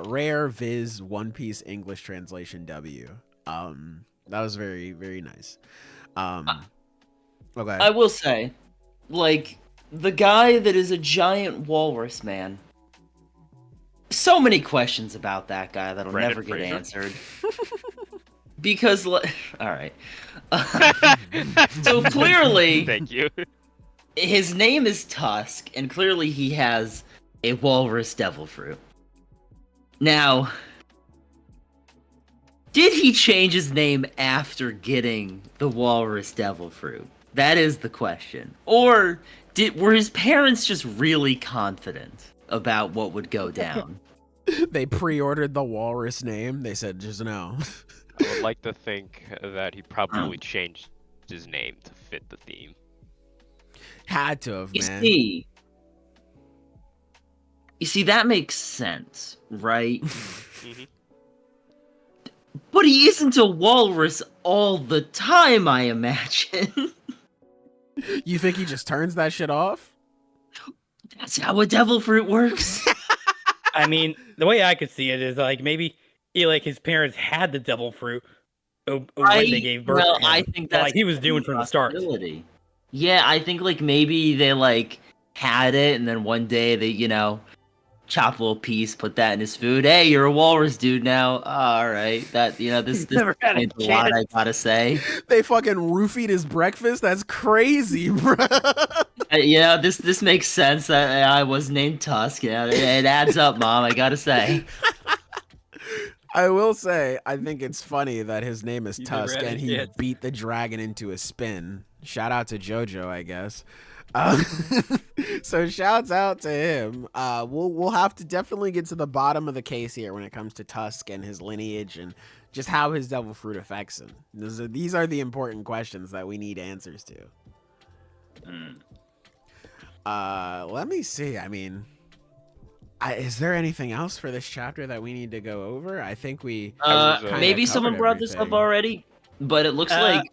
Rare Viz One Piece English translation W. That was very, very nice. Okay. I will say, like, the guy that is a giant walrus man. So many questions about that guy that'll Brandon never get Fraser? answered. Because, all right. So clearly, Thank you. his name is Tusk, and clearly he has a walrus devil fruit. Now, did he change his name after getting the walrus devil fruit? That is the question. Or were his parents just really confident about what would go down? They pre-ordered the walrus name. They said, just no. I would like to think that he probably changed his name to fit the theme. Had to have, You man. see, that makes sense, right? Mhm. But he isn't a walrus all the time, I imagine. You think he just turns that shit off? That's how a devil fruit works. I mean, the way I could see it is like maybe his parents had the devil fruit when they gave birth to him. I think that's like he was doing from the start. possibility. Yeah, I think like maybe they like had it, and then one day they chop a little piece, put that in his food. Hey, you're a walrus dude now. All right, that this Never had a is a lot, I gotta say. They fucking roofied his breakfast? That's crazy, bro. This makes sense. I was named Tusk. Yeah, it adds up, Mom. I gotta say. I will say, I think it's funny that his name is You never Tusk had and any he kids. beat the dragon into a spin. Shout out to JoJo, I guess. So shouts out to him. We'll have to definitely get to the bottom of the case here when it comes to Tusk and his lineage and just how his devil fruit affects him. These are the important questions that we need answers to. Let me see. I mean, is there anything else for this chapter that we need to go over? I think we kinda Maybe someone covered brought this up everything. already, but it looks like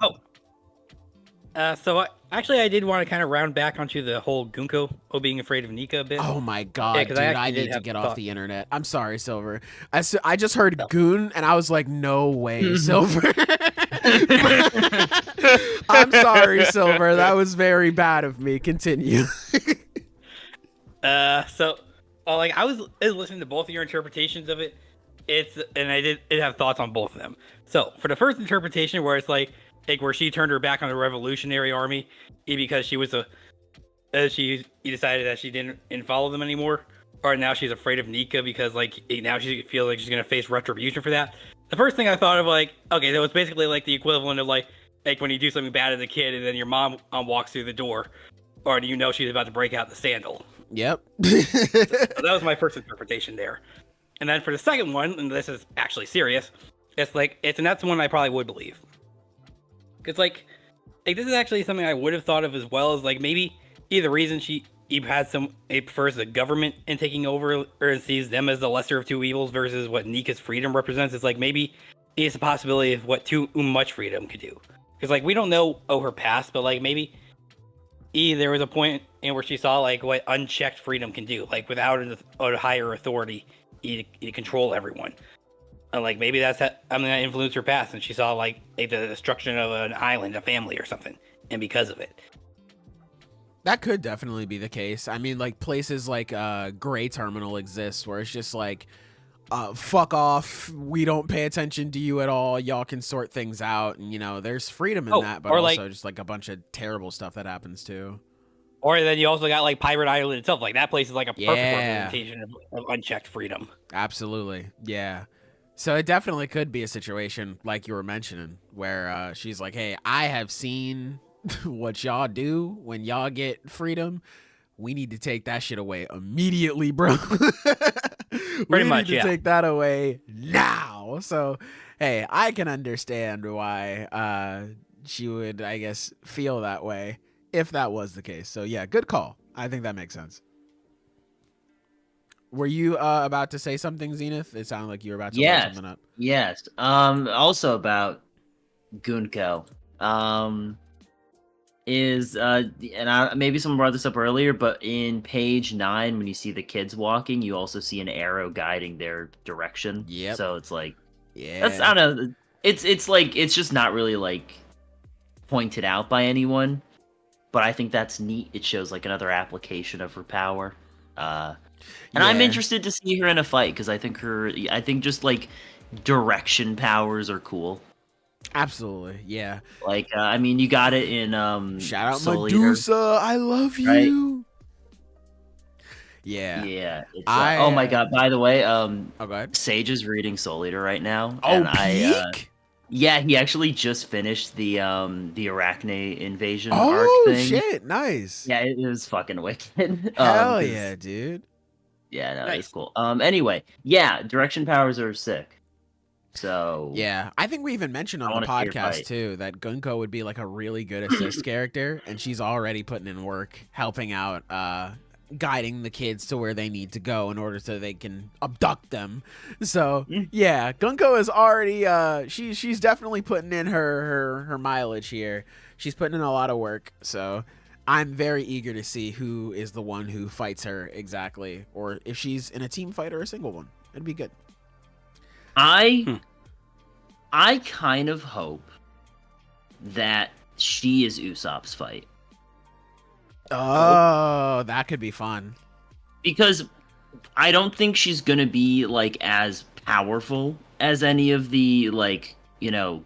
I did want to kind of round back onto the whole Gunko being afraid of Nika a bit. Oh my god, 'cause dude! I I actually did need to have get a off thought. the internet. I'm sorry, Silver. I just heard goon and I was like, no way, Silver. I'm sorry, Silver. That was very bad of me. Continue. I was listening to both of your interpretations of it. I did have thoughts on both of them. So for the first interpretation, where it's like where she turned her back on the Revolutionary Army because she decided that she didn't follow them anymore, or now she's afraid of Nika because now she feels like she's gonna face retribution for that. The first thing I thought of okay, that was basically like the equivalent of like when you do something bad as a kid and then your mom walks through the door, or do you know she's about to break out the sandal? Yep. So that was my first interpretation there. And then for the second one, and this is actually serious, and that's the one I probably would believe. Because this is actually something I would have thought of as well, as maybe the reason she prefers the government in taking over or sees them as the lesser of two evils versus what Nika's freedom represents is maybe it's a possibility of what too much freedom could do. Because we don't know her past, but maybe there was a point in where she saw like what unchecked freedom can do, like without a higher authority, you control everyone. And like maybe that influenced her past, and she saw like the destruction of an island, a family, or something, and because of it. That could definitely be the case. I mean, like places like Gray Terminal exists where it's just like, fuck off, we don't pay attention to you at all, y'all can sort things out, and there's freedom in that, but also like, just like a bunch of terrible stuff that happens too. Or then you also got like Pirate Island itself. Like that place is like a perfect representation of unchecked freedom. Absolutely. Yeah. So it definitely could be a situation like you were mentioning where she's like, hey, I have seen what y'all do when y'all get freedom. We need to take that shit away immediately, bro. Pretty much, need to take that away now. So, hey, I can understand why she would, I guess, feel that way if that was the case. So, yeah, good call. I think that makes sense. Were you about to say something, Zenith? It sounded like you were about to look something up. Yes. Also about Gunko. Maybe someone brought this up earlier, but in page 9, when you see the kids walking, you also see an arrow guiding their direction. Yeah. So it's like, yeah, I don't know. It's like it's just not really like pointed out by anyone, but I think that's neat. It shows like another application of her power. And I'm interested to see her in a fight because I think just like direction powers are cool. Absolutely, yeah. Like, I mean, you got it in shout out Soul Medusa, Eater. I love you. Right? Yeah. Yeah. Oh my god, by the way, go ahead. Sage is reading Soul Eater right now. Oh, and peak? Yeah, he actually just finished the Arachne invasion arc Oh thing. shit, nice. Yeah, it was fucking wicked. Hell yeah, dude. Yeah, no, Nice. it's cool. Anyway, yeah, direction powers are sick. So yeah, I think we even mentioned on the podcast too that Gunko would be like a really good assist character, and she's already putting in work, helping out, guiding the kids to where they need to go in order so they can abduct them. So yeah, Gunko is already she's definitely putting in her mileage here. She's putting in a lot of work. So I'm very eager to see who is the one who fights her exactly, or if she's in a team fight or a single one. It'd be good. I kind of hope that she is Usopp's fight. Oh, that could be fun. Because I don't think she's gonna be like as powerful as any of the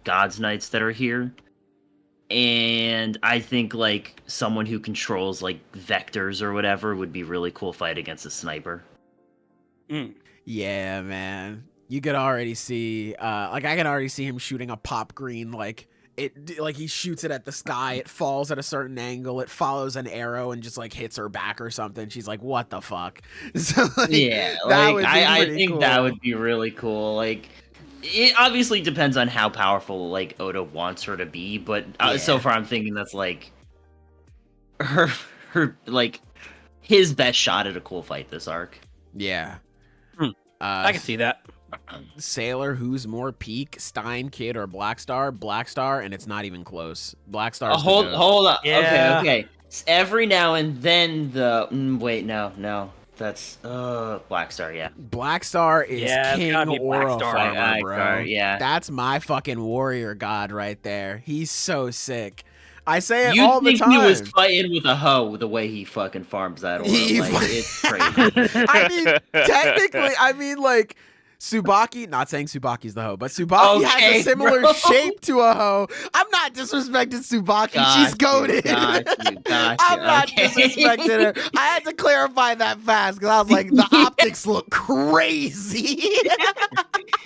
God's Knights that are here. And I think like someone who controls like vectors or whatever would be really cool fight against a sniper. Yeah, man. You could already see, I can already see him shooting a pop green, like he shoots it at the sky, it falls at a certain angle, it follows an arrow and just like hits her back or something. She's like, "What the fuck?" So yeah, I think cool. That would be really cool. Like, it obviously depends on how powerful like Oda wants her to be, but so far I'm thinking that's like her like his best shot at a cool fight this arc. Yeah, I can see that. Sailor, who's more peak, Stein Kid or Black Star? Black Star, and it's not even close. Black Star. Hold on. Yeah. Okay. Every now and then wait, no, that's Black Star. Yeah. Black Star is king aura farmer, bro. Yeah. That's my fucking warrior god right there. He's so sick. I say it all the time. He was fighting with a hoe the way he fucking farms that aura. It's crazy. I mean, technically, like. Subaki, not saying Subaki's the hoe, but Subaki has a similar shape to a hoe. I'm not disrespecting Subaki. She's goated. I'm not disrespecting her. I had to clarify that fast because I was like, the optics look crazy.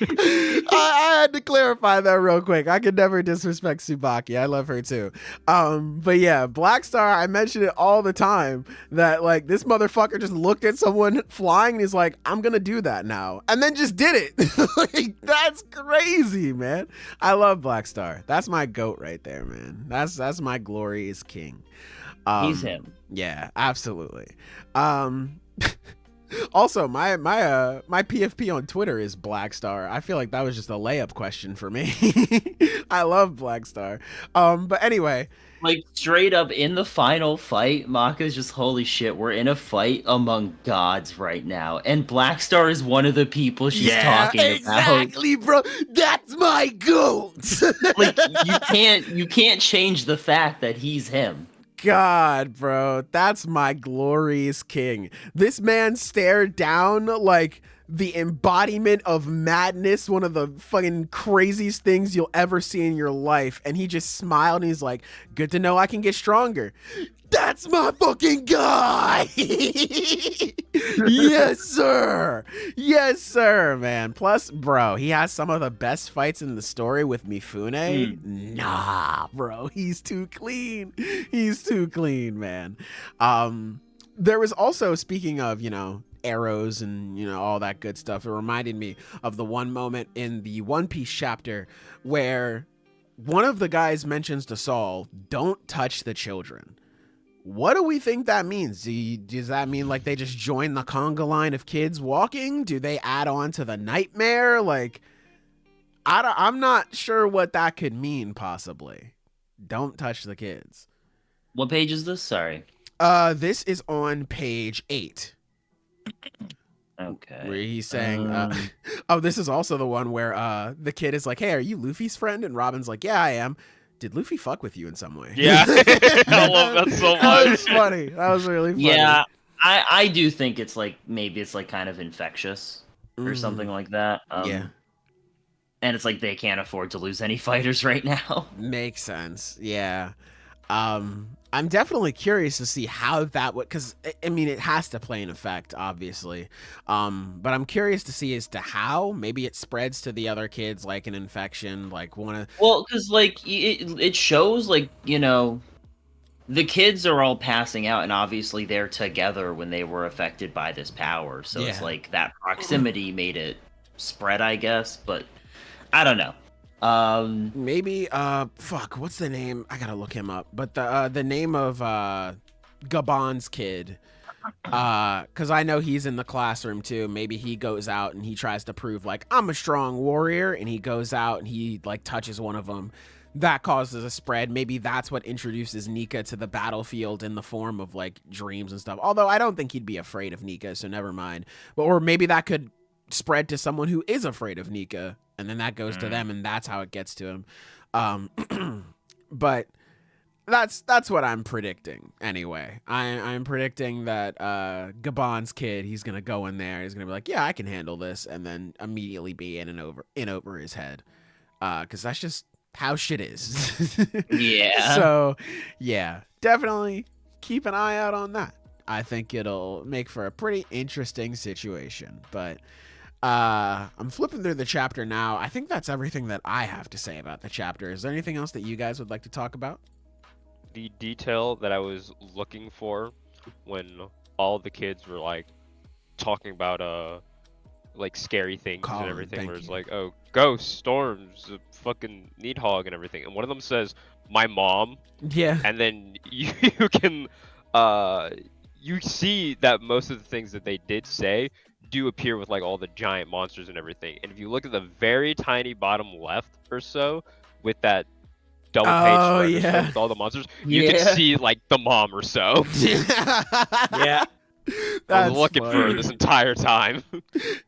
I had to clarify that real quick. I could never disrespect Subaki. I love her too. But yeah, Black Star, I mention it all the time that like this motherfucker just looked at someone flying and he's like, I'm gonna do that now, and then just did it. Like, that's crazy, man. I love Black Star. That's my goat right there, man. That's my glorious king. He's him. Yeah, absolutely. Also, my PFP on Twitter is Black Star. I feel like that was just a layup question for me. I love Black Star. But anyway, like straight up in the final fight, Maka's just holy shit. We're in a fight among gods right now, and Black Star is one of the people she's talking about. Exactly, bro. That's my goat. Like you can't change the fact that he's him. God, bro, that's my glorious king. This man stared down like the embodiment of madness, one of the fucking craziest things you'll ever see in your life. And he just smiled and he's like, good to know I can get stronger. That's my fucking guy. Yes, sir. Yes, sir, man. Plus, bro, he has some of the best fights in the story with Mifune. Nah, bro, he's too clean. He's too clean, man. There was also, speaking of, arrows and, all that good stuff, it reminded me of the one moment in the One Piece chapter where one of the guys mentions to Saul, don't touch the children. What do we think that means? Does that mean like they just join the conga line of kids walking? Do they add on to the nightmare? Like, I'm not sure what that could mean, possibly. Don't touch the kids. What page is this? Sorry. This is on page 8. Okay. Where he's saying, this is also the one where the kid is like, hey, are you Luffy's friend? And Robin's like, yeah, I am. Did Luffy fuck with you in some way? Yeah. I love that so much. That was funny. That was really funny. Yeah, I do think it's like, maybe it's like kind of infectious or something like that. Yeah. And it's like they can't afford to lose any fighters right now. Makes sense. Yeah. I'm definitely curious to see how that would, because I mean it has to play an effect, obviously. But I'm curious to see as to how maybe it spreads to the other kids like an infection, like one of. Well, because like it shows like the kids are all passing out, and obviously they're together when they were affected by this power. So it's like that proximity made it spread, I guess. But I don't know. Maybe fuck, what's the name? I gotta look him up. But the name of Gabon's kid, because I know he's in the classroom too. Maybe he goes out and he tries to prove like I'm a strong warrior, and he goes out and he like touches one of them. That causes a spread. Maybe that's what introduces Nika to the battlefield in the form of like dreams and stuff. Although I don't think he'd be afraid of Nika, so never mind. But or maybe that could spread to someone who is afraid of Nika, and then that goes to them, and that's how it gets to him. But that's what I'm predicting anyway. I'm predicting that Gabon's kid, he's gonna go in there, he's gonna be like, yeah, I can handle this, and then immediately be in over his head, because that's just how shit is. Yeah. So yeah, definitely keep an eye out on that. I think it'll make for a pretty interesting situation. But I'm flipping through the chapter now. I think that's everything that I have to say about the chapter. Is there anything else that you guys would like to talk about? The detail that I was looking for when all the kids were like talking about like scary things Colin, and everything, where it's you. like, oh, ghosts, storms, fucking Needhog and everything, and one of them says my mom, Yeah. and then you can you see that most of the things that they did say do appear with like all the giant monsters and everything. And if you look at the very tiny bottom left or so with that double page spread or so with all the monsters, you can see like the mom or so. Yeah. I was looking for her this entire time.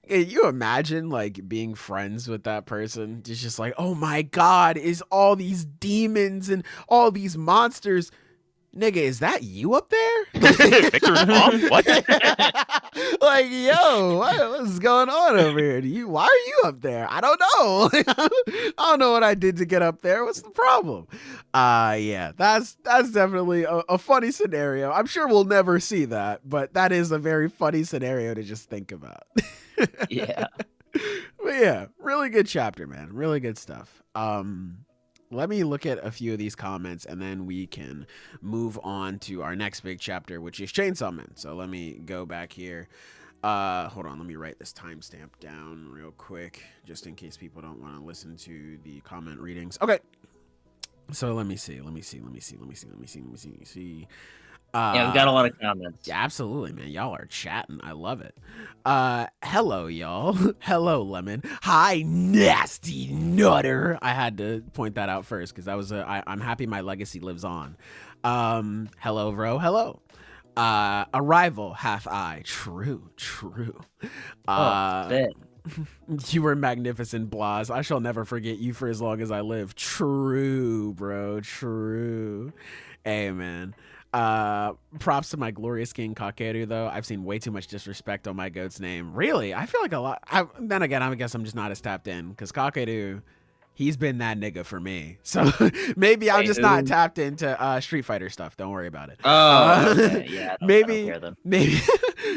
Can you imagine like being friends with that person? It's just like, oh my god, is all these demons and all these monsters. Nigga, is that you up there? Victor's mom? What? Like, yo, what's going on over here? Why are you up there? I don't know. I don't know what I did to get up there. What's the problem? Yeah, that's definitely a funny scenario. I'm sure we'll never see that, but that is a very funny scenario to just think about. Yeah. But yeah, really good chapter, man. Really good stuff. Let me look at a few of these comments, and then we can move on to our next big chapter, which is Chainsaw Man. So let me go back here. Hold on, let me write this timestamp down real quick, just in case people don't want to listen to the comment readings. Okay. So let me see. Yeah, we've got a lot of comments. Yeah, absolutely, man. Y'all are chatting. I love it. Hello, y'all. Hello, Lemon. Hi, nasty nutter. I had to point that out first because that was I'm happy my legacy lives on. Hello, bro. Hello. Arrival, half eye. True. Bet. You were magnificent, Blas. I shall never forget you for as long as I live. True, bro. True. Hey, man. Props to my glorious king Kakeru, though. I've seen way too much disrespect on my goat's name. Really? I feel like a lot. Then again, I guess I'm just not as tapped in because Kakeru, he's been that nigga for me. So maybe I'm just not tapped into Street Fighter stuff. Don't worry about it. Oh, okay. Yeah. I don't care then.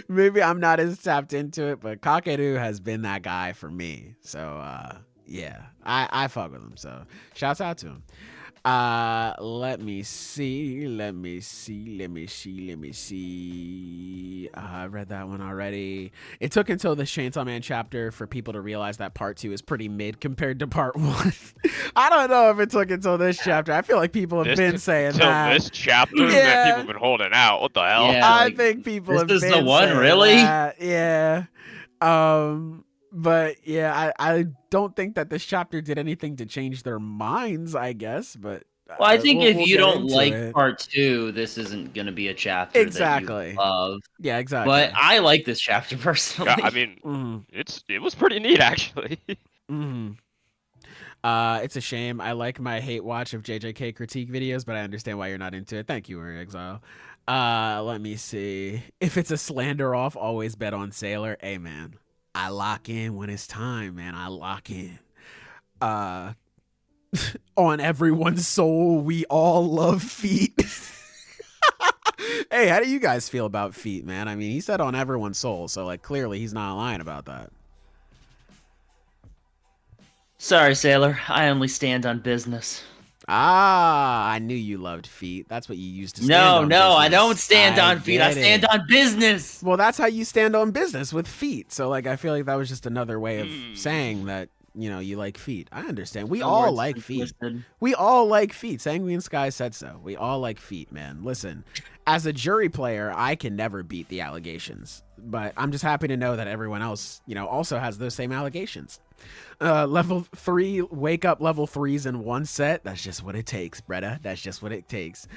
Maybe I'm not as tapped into it, but Kakeru has been that guy for me. So yeah, I fuck with him. So shouts out to him. Let me see. I read that one already. It took until the Chainsaw Man chapter for people to realize that part 2 is pretty mid compared to part 1. I don't know if it took until this chapter. I feel like people have been saying that. This chapter, man, people have been holding out. What the hell? Yeah, I think people have been saying this is the one, really? that. Yeah. But yeah, I don't think that this chapter did anything to change their minds, I guess. But well, I think if you don't like it. part 2, this isn't going to be a chapter Exactly. that you love. Yeah, exactly. But I like this chapter personally. Yeah, I mean, it was pretty neat actually. It's a shame. I like my hate watch of JJK critique videos, but I understand why you're not into it. Thank you, Exile. Let me see. If it's a slander off, always bet on Sailor. Hey, man. I lock in when it's time, man. I lock in. On everyone's soul, we all love feet. Hey, how do you guys feel about feet, man? I mean, he said on everyone's soul, so like clearly he's not lying about that. Sorry, Sailor. I only stand on business. I knew you loved feet. That's what you used to stand on. No, I business. don't stand on feet. I stand on business. Well, that's how you stand on business, with feet. So, like, I feel like that was just another way of saying that, you know, you like feet. I understand. We all like feet. We all like feet. Sanguine Sky said so. We all like feet, man. Listen, as a jury player, I can never beat the allegations. But I'm just happy to know that everyone else, you know, also has those same allegations. Level 3, wake up level 3s in one set. That's just what it takes, Bretta. That's just what it takes.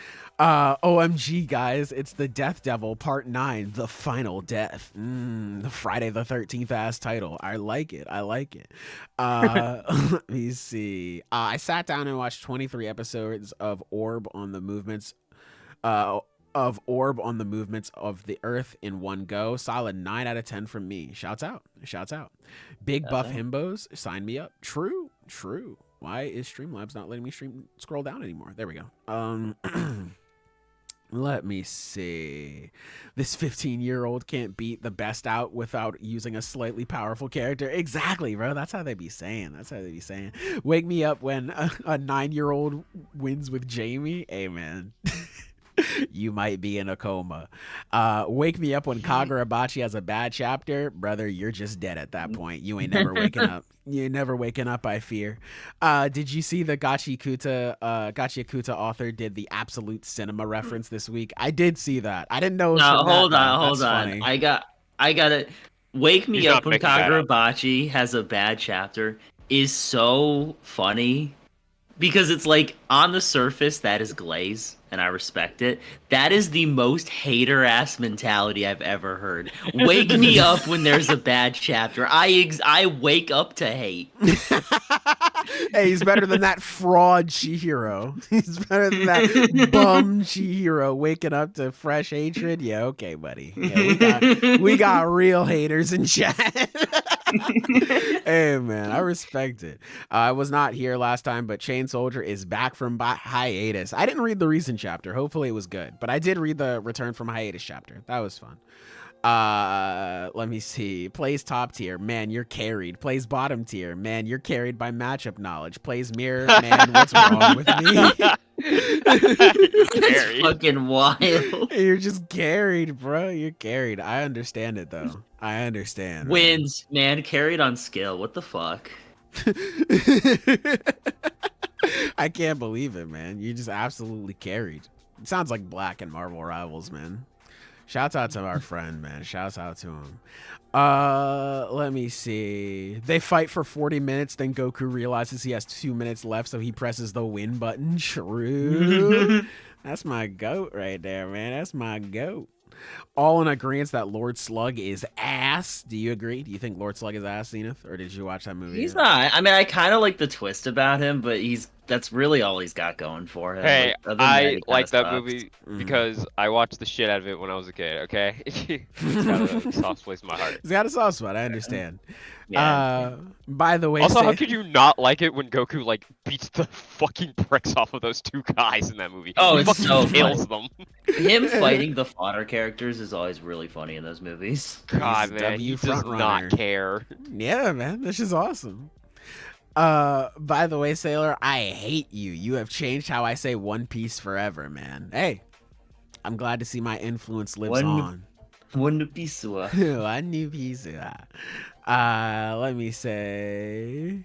OMG, guys, it's the Death Devil Part 9, The Final Death. The Friday the 13th ass title. I like it. Let me see. I sat down and watched 23 episodes of Orb on the movements of the earth in one go. Solid 9 out of 10 from me. Shouts out. Big buff himbos, sign me up. True. Why is Streamlabs not letting me scroll down anymore? There we go. Let me see. This 15-year-old can't beat the best out without using a slightly powerful character. Exactly, bro. That's how they be saying. Wake me up when a 9-year-old wins with Jamie. Amen. You might be in a coma. Wake me up when Kagurabachi has a bad chapter. Brother, you're just dead at that point. You ain't never waking up. You're never waking up, I fear. Did you see the Gachi author did the Absolute Cinema reference this week? I did see that. I didn't know. No, hold on. Funny. I got it. Wake me up when Kagurabachi has a bad chapter is so funny. Because it's like, on the surface, that is glaze, and I respect it. That is the most hater-ass mentality I've ever heard. Wake me up when there's a bad chapter. I wake up to hate. Hey, he's better than that fraud Chihiro. He's better than that bum Chihiro waking up to fresh hatred. Yeah, okay, buddy. Yeah, we got real haters in chat. Hey, man, I respect it. I was not here last time, but Chain Soldier is back from hiatus. I didn't read the recent chapter. Hopefully it was good, but I did read the Return from Hiatus chapter. That was fun. Let me see. Plays top tier. Man, you're carried. Plays bottom tier. Man, you're carried by matchup knowledge. Plays mirror. Man, what's wrong with me? It's fucking wild. You're just carried, bro. You're carried. I understand it, though. I understand. Wins, man. Carried on skill. What the fuck? I can't believe it, man. You just absolutely carried. It sounds like Black and Marvel Rivals, man. Shouts out to our friend, man. Shouts out to him. Let me see. They fight for 40 minutes, then Goku realizes he has 2 minutes left, so he presses the win button. True. That's my goat right there, man. That's my goat. All in agreement that Lord Slug is ass. Do you agree? Do you think Lord Slug is ass, Zenith? Or did you watch that movie? He's not. I mean, I kind of like the twist about him, but that's really all he's got going for him. Hey, other than that, I he kinda like that sucks. movie because I watched the shit out of it when I was a kid, okay? It's got a soft place in my heart. He's got a soft spot, I understand. Yeah. By the way, Also, how could you not like it when Goku, like, beats the fucking bricks off of those two guys in that movie? Oh, He it's fucking so kills them. Him fighting the fodder characters is always really funny in those movies. God, He's man, he W does frontrunner. not care. Yeah, man, this is awesome. By the way, Sailor, I hate you. You have changed how I say One Piece forever, man. Hey, I'm glad to see my influence lives on. One Piece. One Piece. Let me say.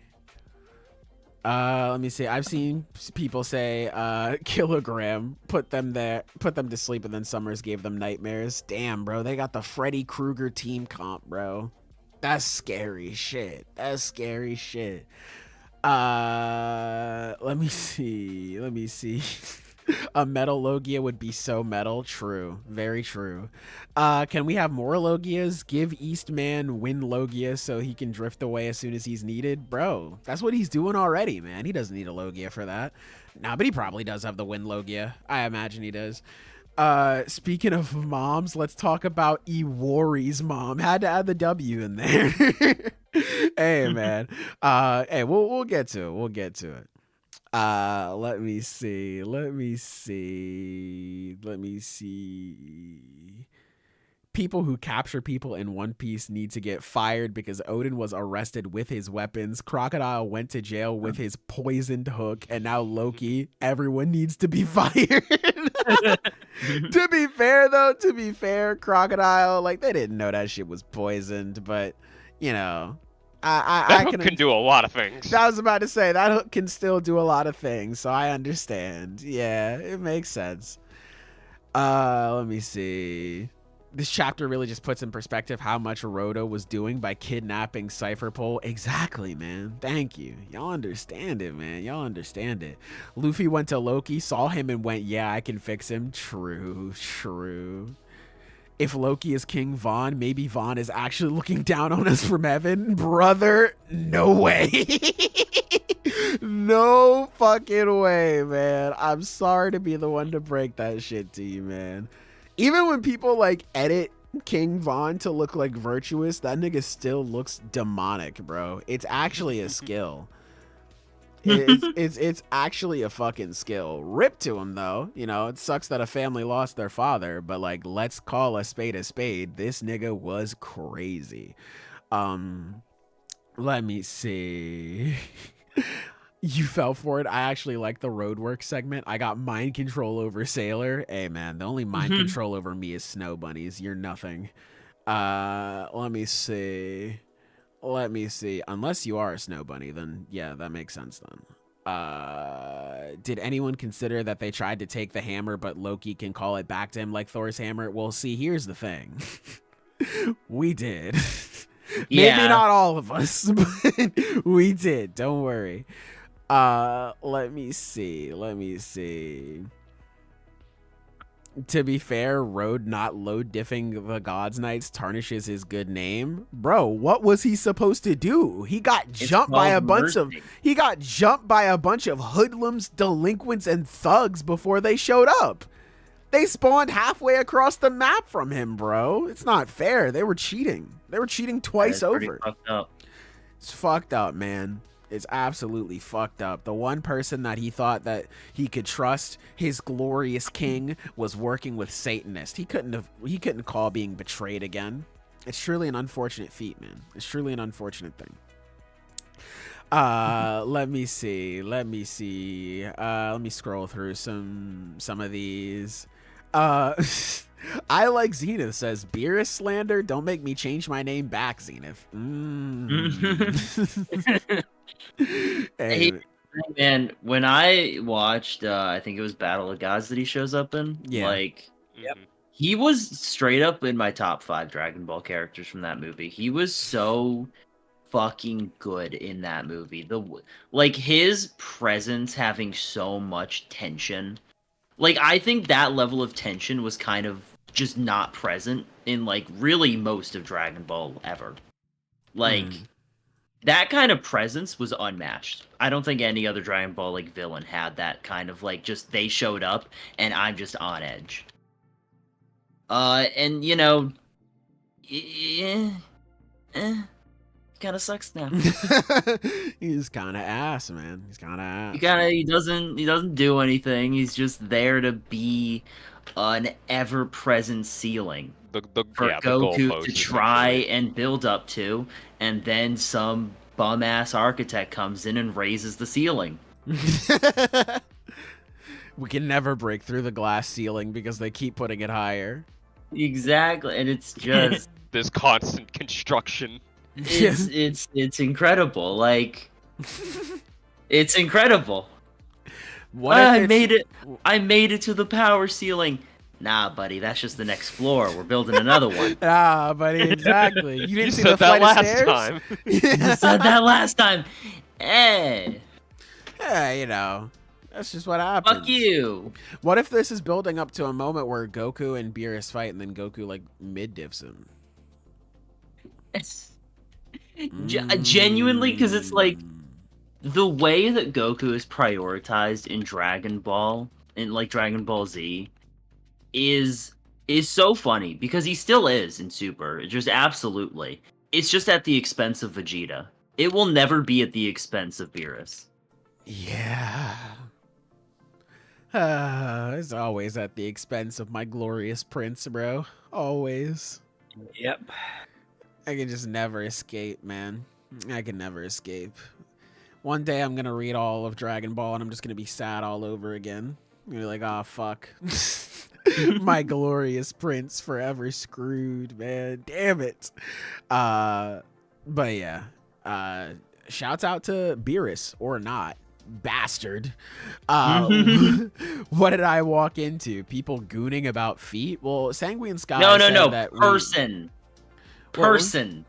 I've seen people say Kilogram put them to sleep, and then Summers gave them nightmares. Damn, bro, they got the Freddy Krueger team comp, bro. That's scary shit. Let me see. A metal Logia would be so metal. True. Very true. Can we have more Logias? Give Eastman Win Logia so he can drift away as soon as he's needed. Bro, that's what he's doing already, man. He doesn't need a Logia for that. Nah, but he probably does have the Win Logia. I imagine he does. Speaking of moms, let's talk about Iori's mom. Had to add the W in there. Hey, man. Hey, we'll get to it. We'll get to it. Let me see. People who capture people in One Piece need to get fired because Odin was arrested with his weapons. Crocodile went to jail with his poisoned hook, and now Loki. Everyone needs to be fired. To be fair, Crocodile, like, they didn't know that shit was poisoned, but you know, That hook can do a lot of things. I was about to say that hook can still do a lot of things, so I understand. Yeah, it makes sense. Let me see. This chapter really just puts in perspective how much Roto was doing by kidnapping Cypherpole. Exactly, man. Thank you. Y'all understand it, man. Y'all understand it. Luffy went to Loki, saw him, and went, yeah, I can fix him. True. If Loki is King Von, maybe Von is actually looking down on us from heaven. Brother, no way. No fucking way, man. I'm sorry to be the one to break that shit to you, man. Even when people like edit King Von to look like virtuous, that nigga still looks demonic, bro. It's actually a skill. It's actually a fucking skill. Rip to him though. You know, it sucks that a family lost their father, but like, let's call a spade a spade. This nigga was crazy. Let me see. You fell for it. I actually like the roadwork segment. I got mind control over Sailor. Hey man, the only mind control over me is Snow Bunnies. You're nothing. Let me see. Unless you are a Snow Bunny, then yeah, that makes sense then. Did anyone consider that they tried to take the hammer, but Loki can call it back to him like Thor's hammer? Well, see, here's the thing. We did. Yeah. Maybe not all of us, but we did. Don't worry. Let me see. To be fair, Road not load diffing the God's Knights tarnishes his good name. Bro, what was he supposed to do? He got jumped by a bunch of hoodlums, delinquents, and thugs before they showed up. They spawned halfway across the map from him, bro. It's not fair. They were cheating. They were cheating twice over. Fucked up. It's fucked up, man. It's absolutely fucked up. The one person that he thought that he could trust, his glorious king, was working with Satanists. He couldn't call being betrayed again. It's truly an unfortunate feat, man. It's truly an unfortunate thing. Let me see. Let me scroll through some of these. I like Zenith says, beer is slander. Don't make me change my name back, Zenith. Hey, Man, when I watched, I think it was Battle of Gods that he shows up in. Yeah. Like, Yep. he was straight up in my top 5 Dragon Ball characters from that movie. He was so fucking good in that movie. Like his presence having so much tension. Like I think that level of tension was kind of just not present in like really most of Dragon Ball ever. Like that kind of presence was unmatched. I don't think any other Dragon Ball like villain had that kind of like just they showed up and I'm just on edge. And you know, kind of sucks now. He's kind of ass, man. He's kind of ass. He doesn't do anything. He's just there to be an ever-present ceiling for Goku to try and build up to, and then some bum-ass architect comes in and raises the ceiling. We can never break through the glass ceiling because they keep putting it higher. Exactly, and it's just this constant construction. It's incredible. Like it's incredible. I made it to the power ceiling. Nah, buddy, that's just the next floor. We're building another one. Ah, buddy, exactly. You didn't see said the flight that of stairs? last time. You said that last time. Hey. Yeah, you know, that's just what happens. Fuck you. What if this is building up to a moment where Goku and Beerus fight and then Goku like mid-diffs him? Genuinely, because it's like the way that Goku is prioritized in Dragon Ball, in like Dragon Ball Z, is so funny because he still is in Super. Just absolutely. It's just at the expense of Vegeta. It will never be at the expense of Beerus. Yeah. It's always at the expense of my glorious prince, bro. Always. Yep. I can just never escape, man. I can never escape. One day I'm gonna read all of Dragon Ball and I'm just gonna be sad all over again. I'm gonna be like, oh fuck. My glorious prince forever screwed, man. Damn it. But yeah. Shouts out to Beerus or not. Bastard. What did I walk into? People gooning about feet? Well, Sanguine Sky No. that Person.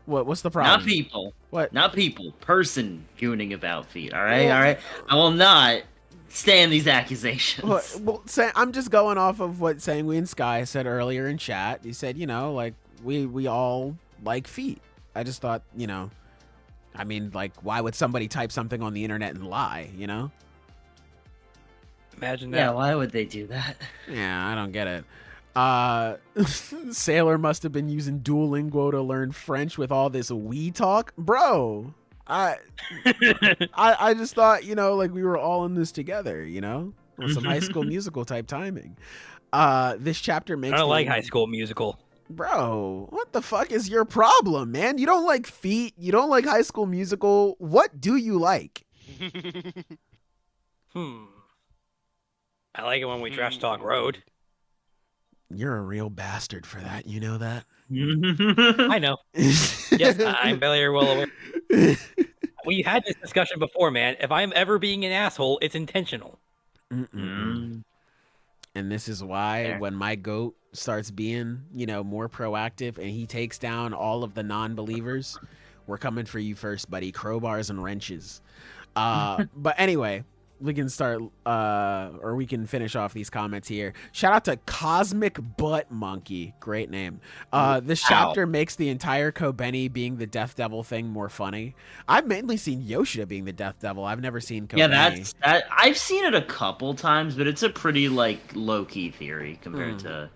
What's the problem? Not people. What? Not people. Person gooning about feet. All right. I will not stand these accusations. I'm just going off of what Sanguine Sky said earlier in chat. He said, you know, like we all like feet. I just thought, you know, I mean, like, why would somebody type something on the internet and lie? You know? Imagine that. Yeah. Why would they do that? Yeah, I don't get it. Sailor must have been using Duolingo to learn French with all this we talk, bro. I just thought, you know, like we were all in this together, you know, with some High School Musical type timing. This chapter makes. I don't like High School Musical. Bro, what the fuck is your problem, man? You don't like feet. You don't like High School Musical. What do you like? I like it when we trash talk Road. You're a real bastard for that. You know that? I know. Yes, I'm very well aware. We had this discussion before, man. If I'm ever being an asshole, it's intentional. And this is why when my goat starts being, you know, more proactive and he takes down all of the non-believers, we're coming for you first, buddy. Crowbars and wrenches. But anyway, we can start, or we can finish off these comments here. Shout out to Cosmic Butt Monkey. Great name. This chapter makes the entire Kobeni being the Death Devil thing more funny. I've mainly seen Yoshida being the Death Devil. I've never seen Kobeni. Yeah, that. I've seen it a couple times, but it's a pretty, like, low-key theory compared to...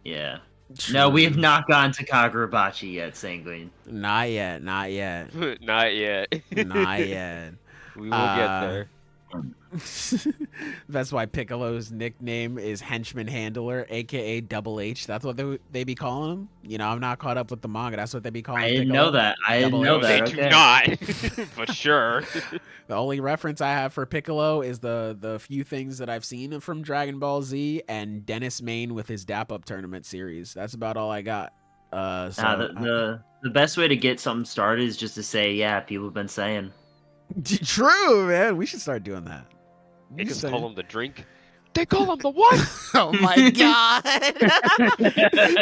Yeah. True. No, we have not gone to Kagurabachi yet, Sanguine. Not yet. Not yet. Not yet. Not yet. We will get there. That's why Piccolo's nickname is Henchman Handler, aka Double H. That's what they be calling him. You know, I'm not caught up with the manga. That's what they be calling him. I didn't know that. They do not, but sure. The only reference I have for Piccolo is the few things that I've seen from Dragon Ball Z and Dennis Main with his Dap Up Tournament series. That's about all I got. The best way to get something started is just to say, yeah, people have been saying. True, man. We should start doing that. They just call him the drink. They call him the what? Oh my god.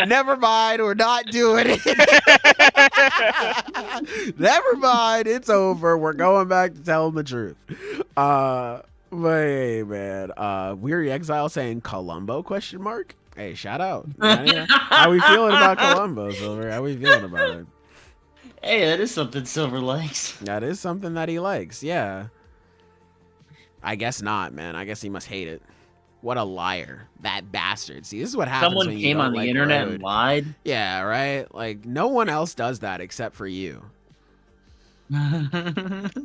Never mind, we're not doing it. Never mind, it's over. We're going back to telling the truth. But hey, man. Weary Exile saying Columbo ? Hey, shout out. How we feeling about Columbo, Silver? How we feeling about it? Hey, that is something Silver likes. That is something that he likes, yeah. I guess not, man. I guess he must hate it. What a liar. That bastard. See, this is what happens when you Someone came don't on the like internet road. and lied. Yeah, right? Like, no one else does that except for you.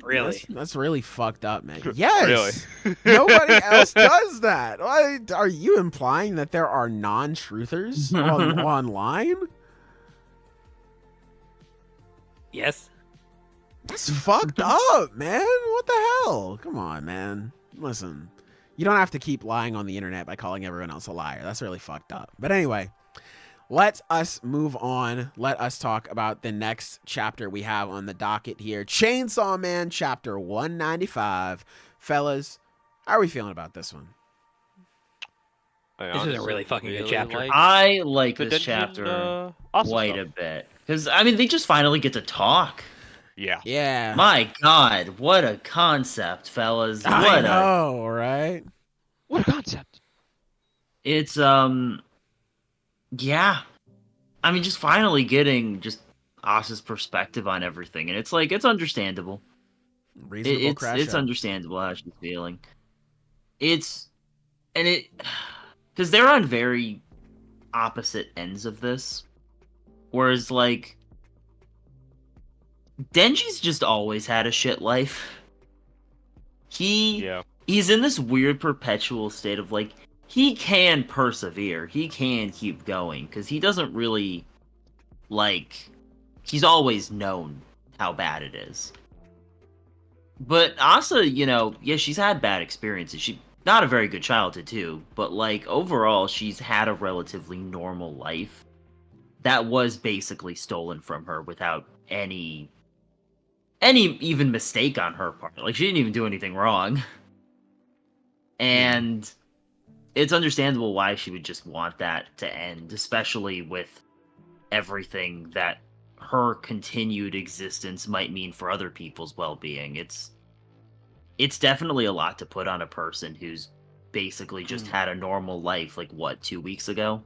Really? That's really fucked up, man. Yes! Really? Nobody else does that. Are you implying that there are non-truthers online? Yes. That's fucked up, man. What the hell? Come on, man. Listen. You don't have to keep lying on the internet by calling everyone else a liar. That's really fucked up. But anyway, let us move on. Let us talk about the next chapter we have on the docket here. Chainsaw Man chapter 195. Fellas, how are we feeling about this one? This is a really fucking good chapter. I like this Denji chapter and, Asa quite stuff. a bit. Because, I mean, they just finally get to talk. Yeah. Yeah. My God, what a concept, fellas. I know, right? What a concept. It's, yeah. I mean, just finally getting just Asa's perspective on everything. And it's like, it's understandable. Reasonable crash It's out. understandable how she's feeling. Because they're on very opposite ends of this. Whereas, like, Denji's just always had a shit life. He's in this weird perpetual state of, like, he can persevere. He can keep going. Because he doesn't really, like, he's always known how bad it is. But Asa, you know, yeah, she's had bad experiences. She not a very good childhood, too. But, like, overall, she's had a relatively normal life that was basically stolen from her without any even mistake on her part. Like, she didn't even do anything wrong. And it's understandable why she would just want that to end, especially with everything that her continued existence might mean for other people's well-being. It's definitely a lot to put on a person who's basically just had a normal life, like, what, 2 weeks ago?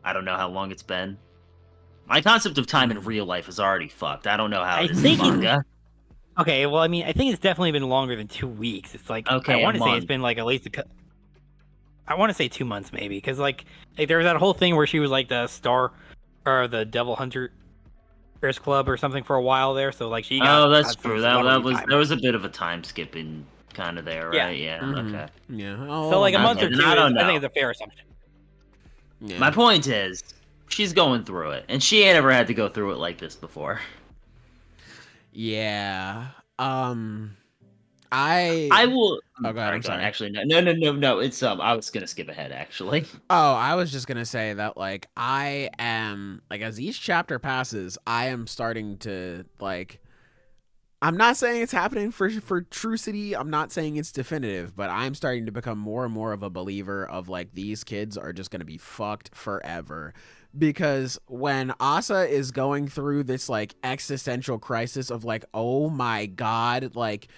I don't know how long it's been. My concept of time in real life is already fucked. I don't know how it is in manga. Okay, well, I mean, I think it's definitely been longer than 2 weeks. It's like, Okay, I want to a say month. it's been like at least I want to say 2 months maybe, because like there was that whole thing where she was like the star or the Devil Hunter Club or something for a while there. So like she got. Oh, that's got some true. There was a bit of a time skipping kind of there, right? Yeah. Okay. Yeah. So like a month okay, or two, then I don't I think know. it's a fair assumption. Yeah. My point is, she's going through it, and she ain't ever had to go through it like this before. Yeah. I will. Oh, go ahead. I'm sorry. Actually, no. It's I was gonna skip ahead. Actually. Oh, I was just gonna say that, like, I am, like, as each chapter passes, I am starting to, like, I'm not saying it's happening for Trucity. I'm not saying it's definitive, but I'm starting to become more and more of a believer of, like, these kids are just gonna be fucked forever. Because when Asa is going through this, like, existential crisis of, like, oh my god, like,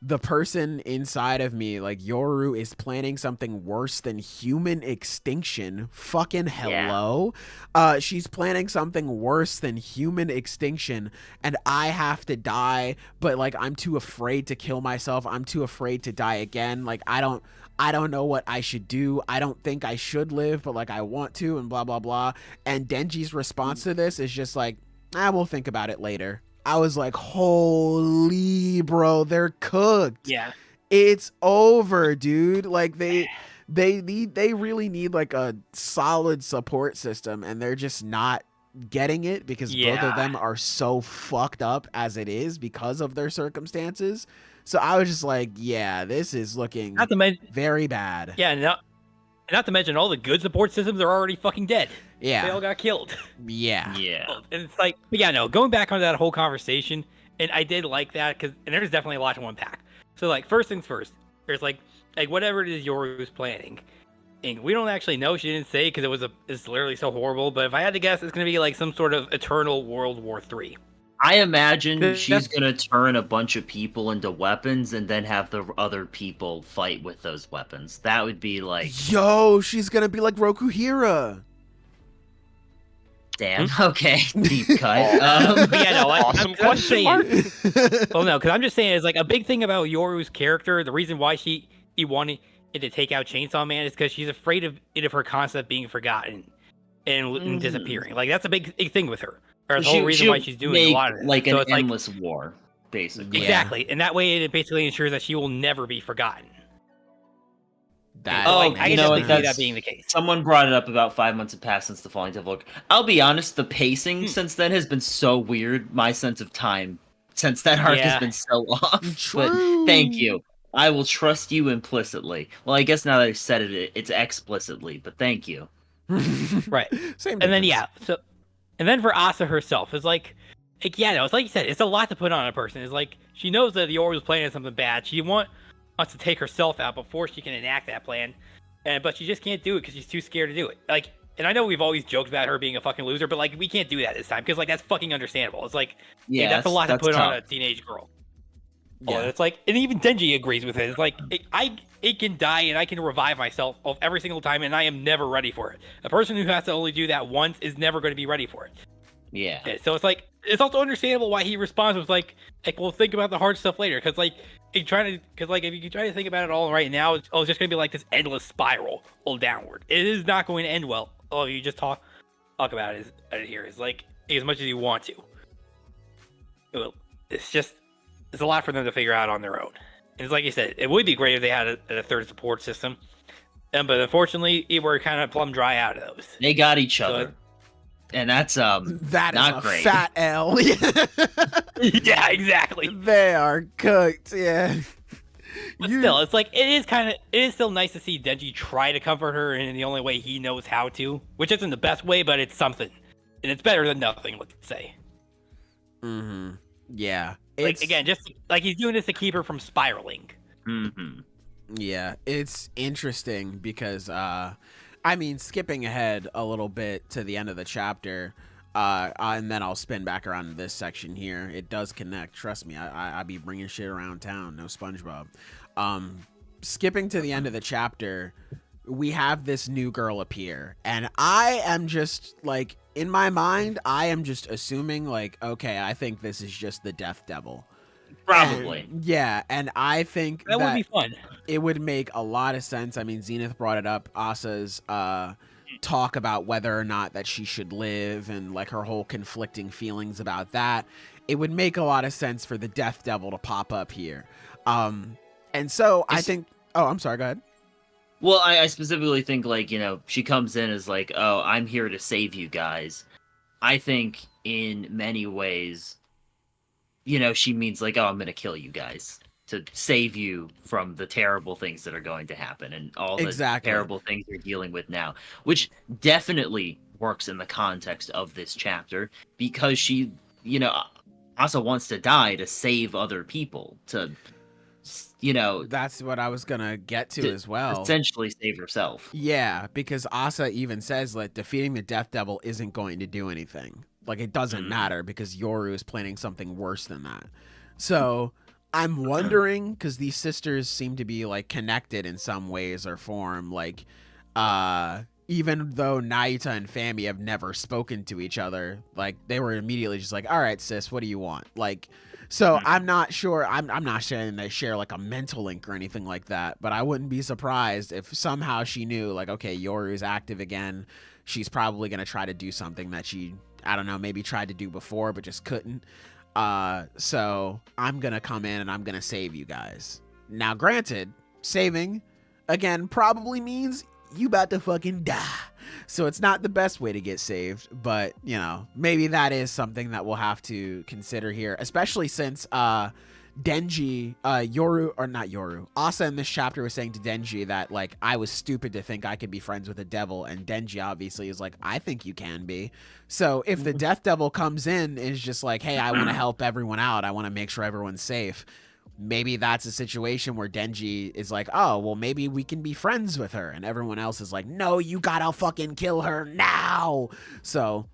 the person inside of me, like, Yoru, is planning something worse than human extinction. Fucking hello. Yeah. She's planning something worse than human extinction, and I have to die, but, like, I'm too afraid to kill myself. I'm too afraid to die again. Like, I don't know what I should do. I don't think I should live, but, like, I want to, and blah, blah, blah. And Denji's response to this is just like, we'll think about it later. I was like, holy bro, they're cooked. Yeah. It's over, dude. Like, they really need, like, a solid support system, and they're just not getting it because both of them are so fucked up as it is because of their circumstances. So I was just like, yeah, this is looking very bad. Yeah, Not to mention all the good support systems are already fucking dead. They all Yeah. got killed. Yeah. Yeah. And it's like, but yeah, no, going back on that whole conversation, and I did like that because, and there's definitely a lot to unpack. So like, first things first, there's like whatever it is Yoru's planning, and we don't actually know. She didn't say because it's literally so horrible. But if I had to guess, it's gonna be like some sort of eternal World War III. I imagine That's- she's gonna turn a bunch of people into weapons and then have the other people fight with those weapons. That would be like, Yo, she's gonna be like Rokuhira. damn, okay, deep cut. But yeah, no, Awesome I'm question saying, mark. well, no, because I'm just saying, it's like a big thing about Yoru's character. The reason why he wanted it to take out Chainsaw Man is because she's afraid of her concept being forgotten and disappearing. Like that's a big thing with her. Or the whole reason why she's doing a lot of it. Like So an it's endless war, basically. Yeah. Exactly, and that way it basically ensures that she will never be forgotten. That, Oh, I you can know definitely what, see that's- that being the case. Someone brought it up about 5 months have passed since the Falling Devil. I'll be honest, the pacing since then has been so weird. My sense of time since that arc has Yeah. been so off. But True. thank you. I will trust you implicitly. Well, I guess now that I said it, it's explicitly, but thank you. Right. Same. And then difference. and then for Asa herself, it's like yeah, no, it's like you said, it's a lot to put on a person. It's like she knows that Iori was planning something bad. She wants to take herself out before she can enact that plan, but she just can't do it because she's too scared to do it. Like, and I know we've always joked about her being a fucking loser, but like we can't do that this time because like that's fucking understandable. It's like Yeah, that's a lot to put tough. on a teenage girl. Yeah. It's like, and even Denji agrees with it. It's like it can die and I can revive myself every single time, and I am never ready for it. A person who has to only do that once is never going to be ready for it. Yeah. So it's like it's also understandable why he responds with like well, think about the hard stuff later, because like if you try to think about it all right now, it's just going to be like this endless spiral all downward. It is not going to end well. Oh, you just talk about it here. It's like as much as you want to. It's a lot for them to figure out on their own. And it's like you said, it would be great if they had a third support system. But unfortunately, we're kind of plumb dry out of those. They got each So other. And that's that is not a great. fat L. Yeah, exactly. They are cooked. Yeah. But still, it's like it is still nice to see Denji try to comfort her in the only way he knows how to, which isn't the best way, but it's something, and it's better than nothing. Let's say. Mm-hmm. Yeah. Like again, just like he's doing this to keep her from spiraling. Mm-hmm. Yeah, it's interesting because I mean, skipping ahead a little bit to the end of the chapter, and then I'll spin back around to this section here. It does connect. Trust me, I be bringing shit around town. No SpongeBob. Skipping to the end of the chapter, we have this new girl appear, and I am just like, in my mind, I am just assuming like, okay, I think this is just the Death Devil. Probably. And, yeah, and I think That would be fun. it would make a lot of sense. I mean, Zenith brought it up, Asa's talk about whether or not that she should live and like her whole conflicting feelings about that. It would make a lot of sense for the Death Devil to pop up here. And so I think, oh, I'm sorry, go ahead. Well, I specifically think, like, you know, she comes in as like, oh, I'm here to save you guys. I think in many ways, you know, she means like, oh, I'm going to kill you guys to save you from the terrible things that are going to happen and all the terrible things you're dealing with now, which definitely works in the context of this chapter because she, you know, Asa wants to die to save other people, to, you know, That's what I was gonna get to as well. essentially save herself. Yeah, because Asa even says like defeating the Death Devil isn't going to do anything. Like it doesn't matter because Yoru is planning something worse than that. So I'm wondering, because these sisters seem to be like connected in some ways or form, like even though Naita and Fami have never spoken to each other, like they were immediately just like, all right, sis, what do you want? Like, so I'm not sure. I'm not saying they share like a mental link or anything like that, but I wouldn't be surprised if somehow she knew like, okay, Yoru's active again. She's probably going to try to do something that she, I don't know, maybe tried to do before, but just couldn't. So I'm going to come in and I'm going to save you guys. Now, granted, saving again probably means you about to fucking die. So it's not the best way to get saved, but you know, maybe that is something that we'll have to consider here, especially since Denji, Yoru, or not Yoru, Asa in this chapter was saying to Denji that, like, I was stupid to think I could be friends with a devil, and Denji obviously is like, I think you can be. So if the Death Devil comes in and is just like, hey, I want to help everyone out, I want to make sure everyone's safe, maybe that's a situation where Denji is like, oh, well, maybe we can be friends with her, and everyone else is like, no, you gotta fucking kill her now. So,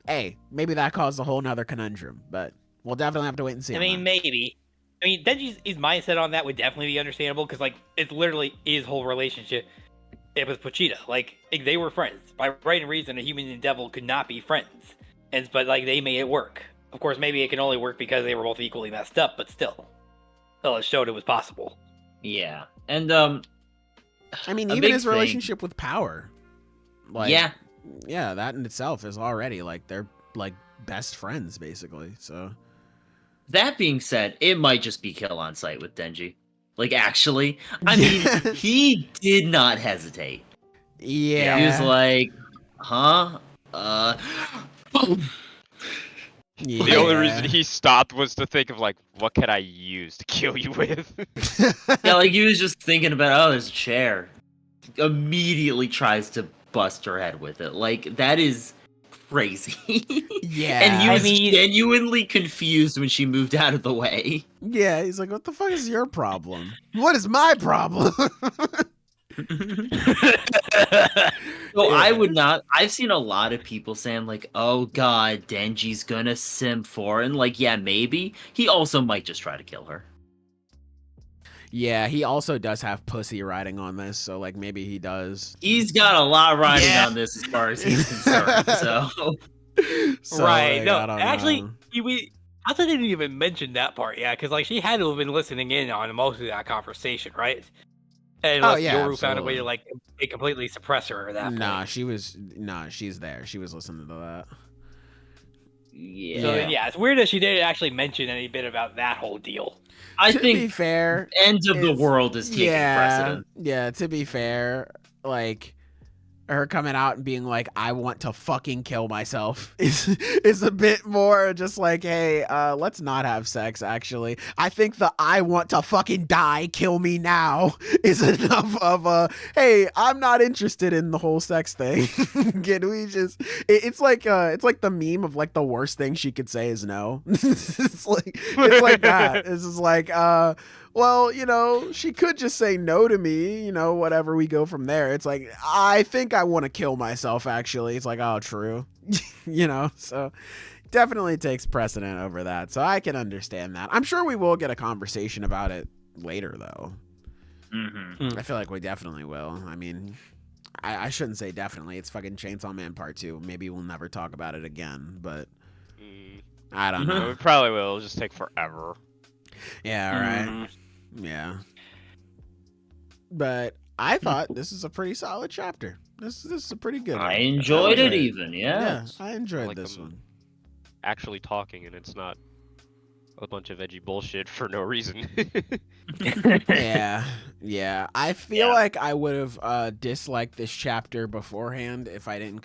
hey, maybe that caused a whole nother conundrum, but we'll definitely have to wait and see. I mean, maybe. I mean, Denji's his mindset on that would definitely be understandable because, like, it's literally his whole relationship with Pochita. Like, they were friends. By right and reason, a human and devil could not be friends. But, like, they made it work. Of course, maybe it can only work because they were both equally messed up, but still. Well, it showed it was possible. Yeah. And, I mean, even his relationship with power. Like, yeah, that in itself is already, like, they're, like, best friends, basically, so... That being said, it might just be kill on sight with Denji. Like, actually, I mean, he did not hesitate. Yeah. He was like, huh? Yeah. The only reason he stopped was to think of, like, what could I use to kill you with? Yeah, like, he was just thinking about, oh, there's a chair. Immediately tries to bust her head with it. Like, that is... crazy. Yeah. And he was genuinely confused when she moved out of the way. Yeah, he's like, what the fuck is your problem? What is my problem? So I would not... I've seen a lot of people saying, like, oh god, Denji's gonna simp for her. And, like, yeah, maybe. He also might just try to kill her. Yeah, he also does have pussy riding on this, so, like, maybe he does. He's got a lot riding on this as far as he's concerned, so... Right, like, no, I actually, I didn't even mention that part, yeah, because, like, she had to have been listening in on most of that conversation, right? And Yoru found a way to, like, completely suppress her at that point. She's there. She was listening to that. Yeah. So, yeah, it's weird that she didn't actually mention any bit about that whole deal. I to think be fair, end of the world is taking precedent. Yeah, to be fair, like, her coming out and being like, I want to fucking kill myself is a bit more just like, hey, let's not have sex, actually. I think the I want to fucking die, kill me now is enough of a, hey, I'm not interested in the whole sex thing. Can we just, it's like the meme of, like, the worst thing she could say is no. it's like that. It's just like, well, you know, she could just say no to me, you know, whatever, we go from there. It's like, I think I want to kill myself, actually. It's like, oh, true. You know, so definitely takes precedent over that. So I can understand that. I'm sure we will get a conversation about it later, though. I feel like we definitely will. I mean, I shouldn't say definitely. It's fucking Chainsaw Man Part 2. Maybe we'll never talk about it again, but I don't know. We probably will. It'll just take forever. Yeah, right. Yeah. But I thought this is a pretty solid chapter. This is a pretty good one. I enjoyed it even, yeah. I enjoyed like this one. Actually talking, and it's not a bunch of edgy bullshit for no reason. Yeah. I feel like I would have disliked this chapter beforehand if I didn't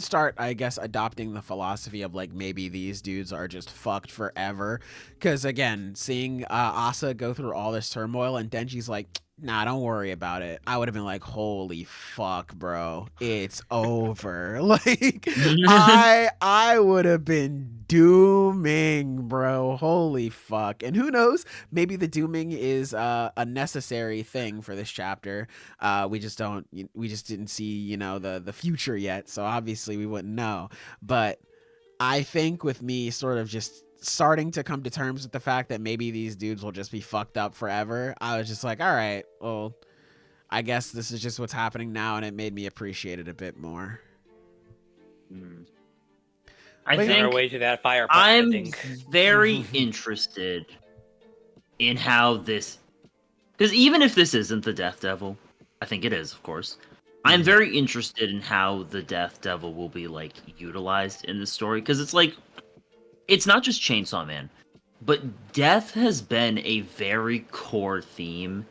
start, I guess, adopting the philosophy of, like, maybe these dudes are just fucked forever. Because, again, seeing Asa go through all this turmoil and Denji's like, nah, don't worry about it. I would have been like, holy fuck, bro. It's over. Like, I would have been dooming, bro. Holy fuck. And who knows? Maybe the dooming is a necessary thing for this chapter. We just didn't see, you know, the future yet. So obviously we wouldn't know. But I think with me sort of just starting to come to terms with the fact that maybe these dudes will just be fucked up forever, I was just like, all right, well, I guess this is just what's happening now, and it made me appreciate it a bit more. I think our way to that fire. I'm very interested in how this, because even if this isn't the Death Devil, I think it is, of course. I'm very interested in how the Death Devil will be, like, utilized in this story, because it's like, it's not just Chainsaw Man, but death has been a very core theme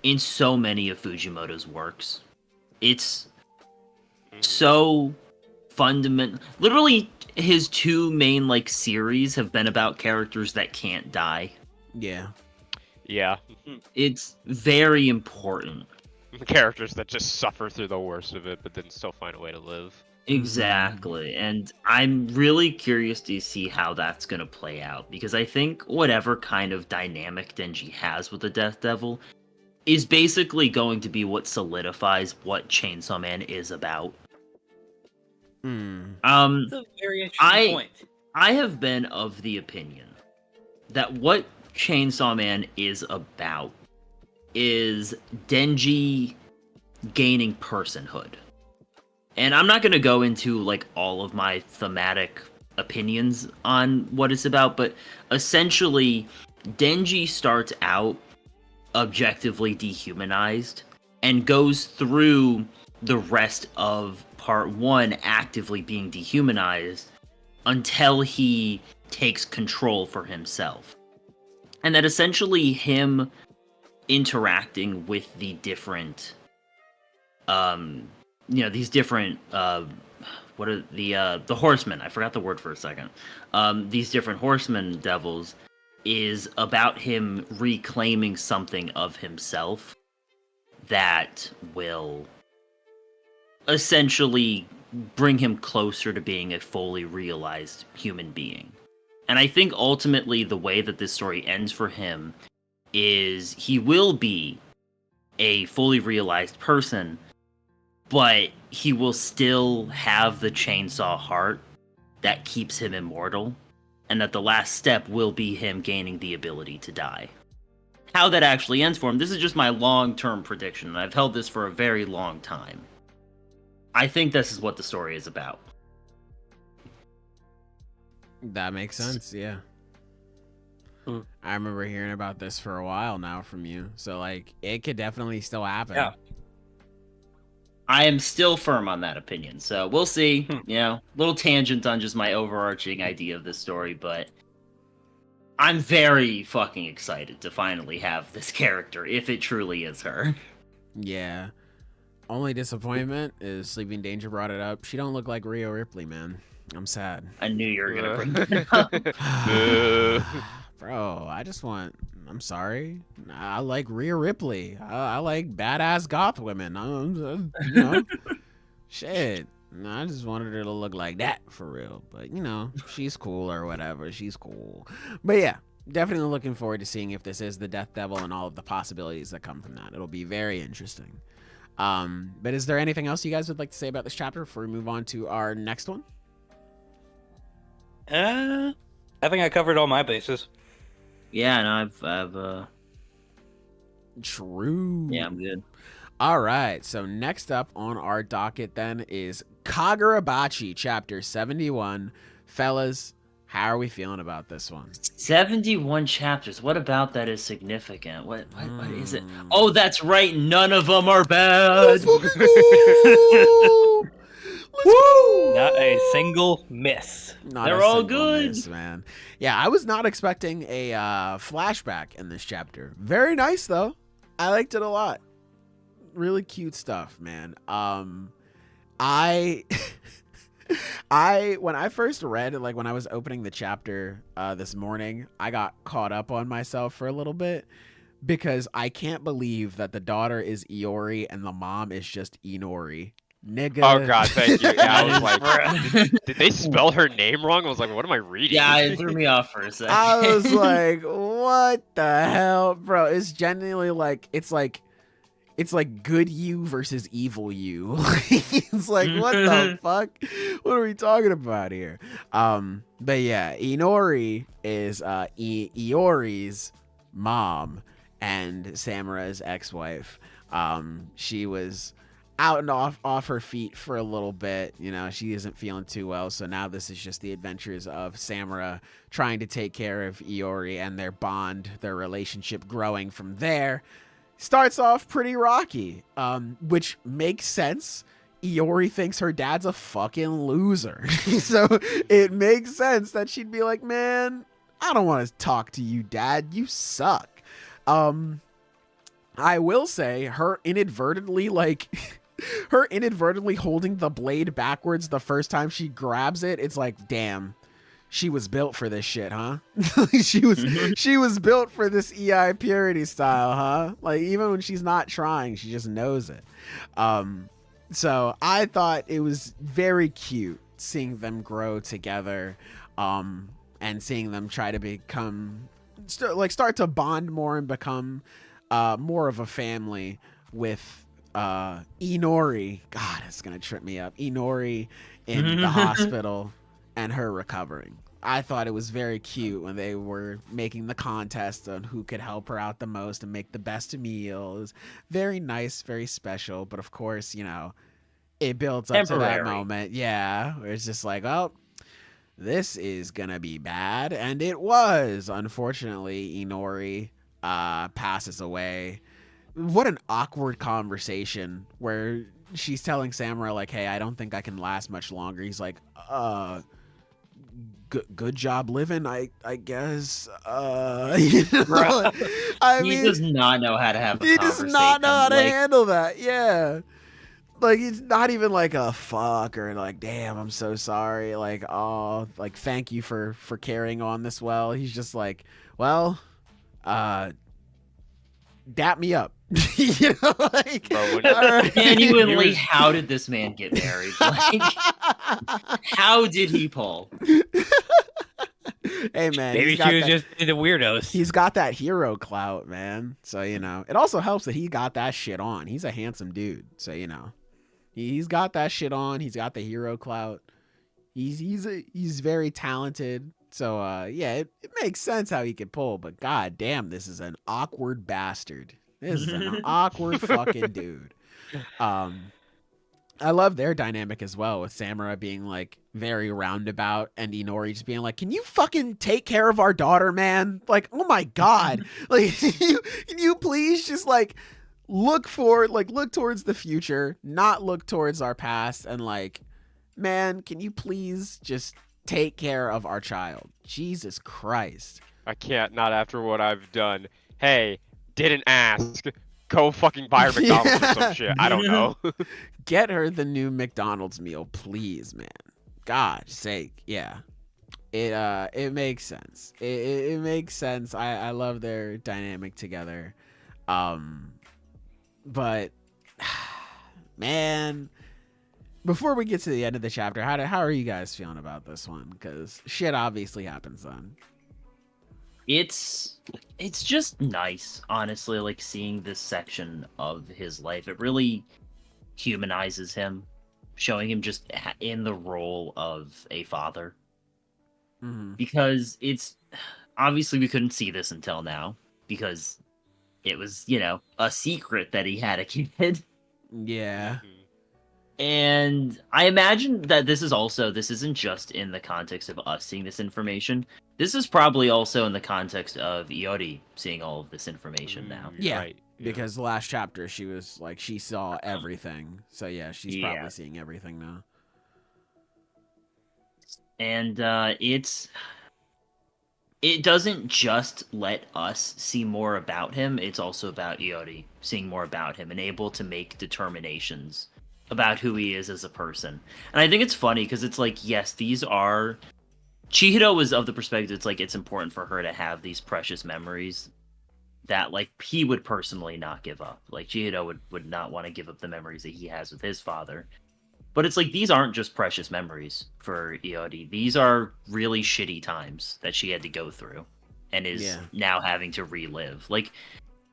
in so many of Fujimoto's works. It's so literally his two main like series have been about characters that can't die. Yeah. Yeah. It's very important. Characters that just suffer through the worst of it, but then still find a way to live. Exactly. And I'm really curious to see how that's going to play out, because I think whatever kind of dynamic Denji has with the Death Devil is basically going to be what solidifies what Chainsaw Man is about. That's a very interesting point. I have been of the opinion that what Chainsaw Man is about is Denji gaining personhood. And I'm not going to go into like all of my thematic opinions on what it's about, but essentially Denji starts out objectively dehumanized and goes through the rest of part 1 actively being dehumanized until he takes control for himself. And that essentially him interacting with the different these different what are the horsemen, I forgot the word for a second, these different horsemen devils, is about him reclaiming something of himself that will essentially bring him closer to being a fully realized human being. And I think ultimately the way that this story ends for him is he will be a fully realized person, but he will still have the chainsaw heart that keeps him immortal, and that the last step will be him gaining the ability to die. How that actually ends for him, this is just my long-term prediction, and I've held this for a very long time. I think this is what the story is about. That makes sense, yeah. I remember hearing about this for a while now from you, so like it could definitely still happen. Yeah. I am still firm on that opinion, so we'll see. Little tangent on just my overarching idea of this story, but I'm very fucking excited to finally have this character, if it truly is her. Yeah. Only disappointment is Sleeping Danger brought it up. She don't look like Rhea Ripley, man. I'm sad. I knew you were gonna bring that up. Bro, I'm sorry. I like Rhea Ripley. I like badass goth women. Shit. I just wanted her to look like that for real. But, she's cool or whatever. She's cool. But yeah, definitely looking forward to seeing if this is the Death Devil and all of the possibilities that come from that. It'll be very interesting. But is there anything else you guys would like to say about this chapter before we move on to our next one? I think I covered all my bases. Yeah, no, I've True. Yeah, I'm good. All right, so next up on our docket then is Kagurabachi Chapter 71. Fellas, how are we feeling about this one? 71 chapters. What about that is significant? What is it? Oh, that's right. None of them are bad. Woo! Not a single miss. They're all good, miss, man. Yeah, I was not expecting a flashback in this chapter. Very nice though. I liked it a lot. Really cute stuff, man. I when I first read, like when I was opening the chapter this morning, I got caught up on myself for a little bit because I can't believe that the daughter is Iori and the mom is just Inori. Nigga. Oh god, thank you. Yeah, I was like, did they spell her name wrong? I was like, what am I reading? Yeah, it threw me off for a second. I was like, what the hell, bro? It's genuinely like it's like good you versus evil you. It's like, what the fuck? What are we talking about here? But yeah, Inori is Iori's mom and Samura's ex-wife. She was out and off her feet for a little bit. She isn't feeling too well. So now this is just the adventures of Samura trying to take care of Iori and their bond, their relationship growing from there. Starts off pretty rocky, which makes sense. Iori thinks her dad's a fucking loser. So it makes sense that she'd be like, man, I don't want to talk to you, dad. You suck. I will say her inadvertently, like, her inadvertently holding the blade backwards the first time she grabs it, it's like, damn, she was built for this shit, huh? she was built for this EI purity style, huh? Like, even when she's not trying, she just knows it. So I thought it was very cute seeing them grow together, and seeing them try to become start to bond more and become more of a family with Inori. God, it's gonna trip me up. Inori in the hospital and her recovering. I thought it was very cute when they were making the contest on who could help her out the most and make the best meal. It was very nice, very special. But of course, you know, it builds up to that moment. Yeah, where it's just like, oh, this is gonna be bad. And it was. Unfortunately, Inori passes away. What an awkward conversation where she's telling Samura, like, hey, I don't think I can last much longer. He's like, good job living, I guess. You know? I mean, he does not know how to have a conversation. He does not know how to handle that. Yeah. Like, it's not even like a fuck or like, damn, I'm so sorry. Like, oh, like, thank you for carrying on this well. He's just like, well, dap me up. You know, like, genuinely, how did this man get married? Like, how did he pull? Hey man, maybe she was just into weirdos. He's got that hero clout, man. So, you know, it also helps that he got that shit on. He's a handsome dude, so, you know, he's got that shit on. He's got the hero clout. He's very talented. So yeah, it makes sense how he could pull. But god damn, this is an awkward bastard. This is an awkward fucking dude. I love their dynamic as well, with Samura being like very roundabout and Inori just being like, can you fucking take care of our daughter, man? Like, oh my god. Like, can you please just like look towards the future, not look towards our past, and like, man, can you please just take care of our child? Jesus Christ. I can't, not after what I've done. Hey, didn't ask. Go fucking buy her McDonald's or some shit. I don't know. Get her the new McDonald's meal, please, man. God's sake. Yeah. It makes sense. It makes sense. I love their dynamic together. But man, before we get to the end of the chapter, how are you guys feeling about this one? Because shit obviously happens then. It's just nice, honestly, like seeing this section of his life. It really humanizes him, showing him just in the role of a father. Mm-hmm. Because it's obviously we couldn't see this until now because it was, you know, a secret that he had a kid. Yeah. And I imagine that this isn't just in the context of us seeing this information. This is probably also in the context of Iori seeing all of this information now. Yeah, right. Because the last chapter she was like, she saw everything. So yeah, she's probably seeing everything now. And it doesn't just let us see more about him, it's also about Iori seeing more about him and able to make determinations about who he is as a person. And I think it's funny because it's like, yes, these are... Chihiro was of the perspective, it's like, it's important for her to have these precious memories that, like, he would personally not give up. Like, Chihiro would not want to give up the memories that he has with his father. But it's like, these aren't just precious memories for Iori. These are really shitty times that she had to go through and is now having to relive. Like,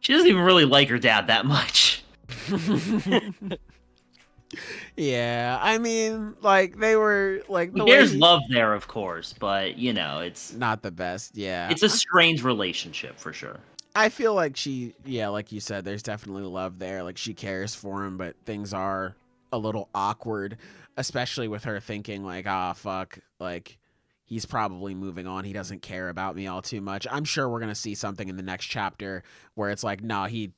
she doesn't even really like her dad that much. Yeah, I mean, like, they were like, there's love there, of course, but you know, it's not the best. Yeah, it's a strained relationship for sure. I feel like like you said, there's definitely love there. Like, she cares for him, but things are a little awkward, especially with her thinking like, fuck, like, he's probably moving on. He doesn't care about me all too much. I'm sure we're going to see something in the next chapter where it's like, no, he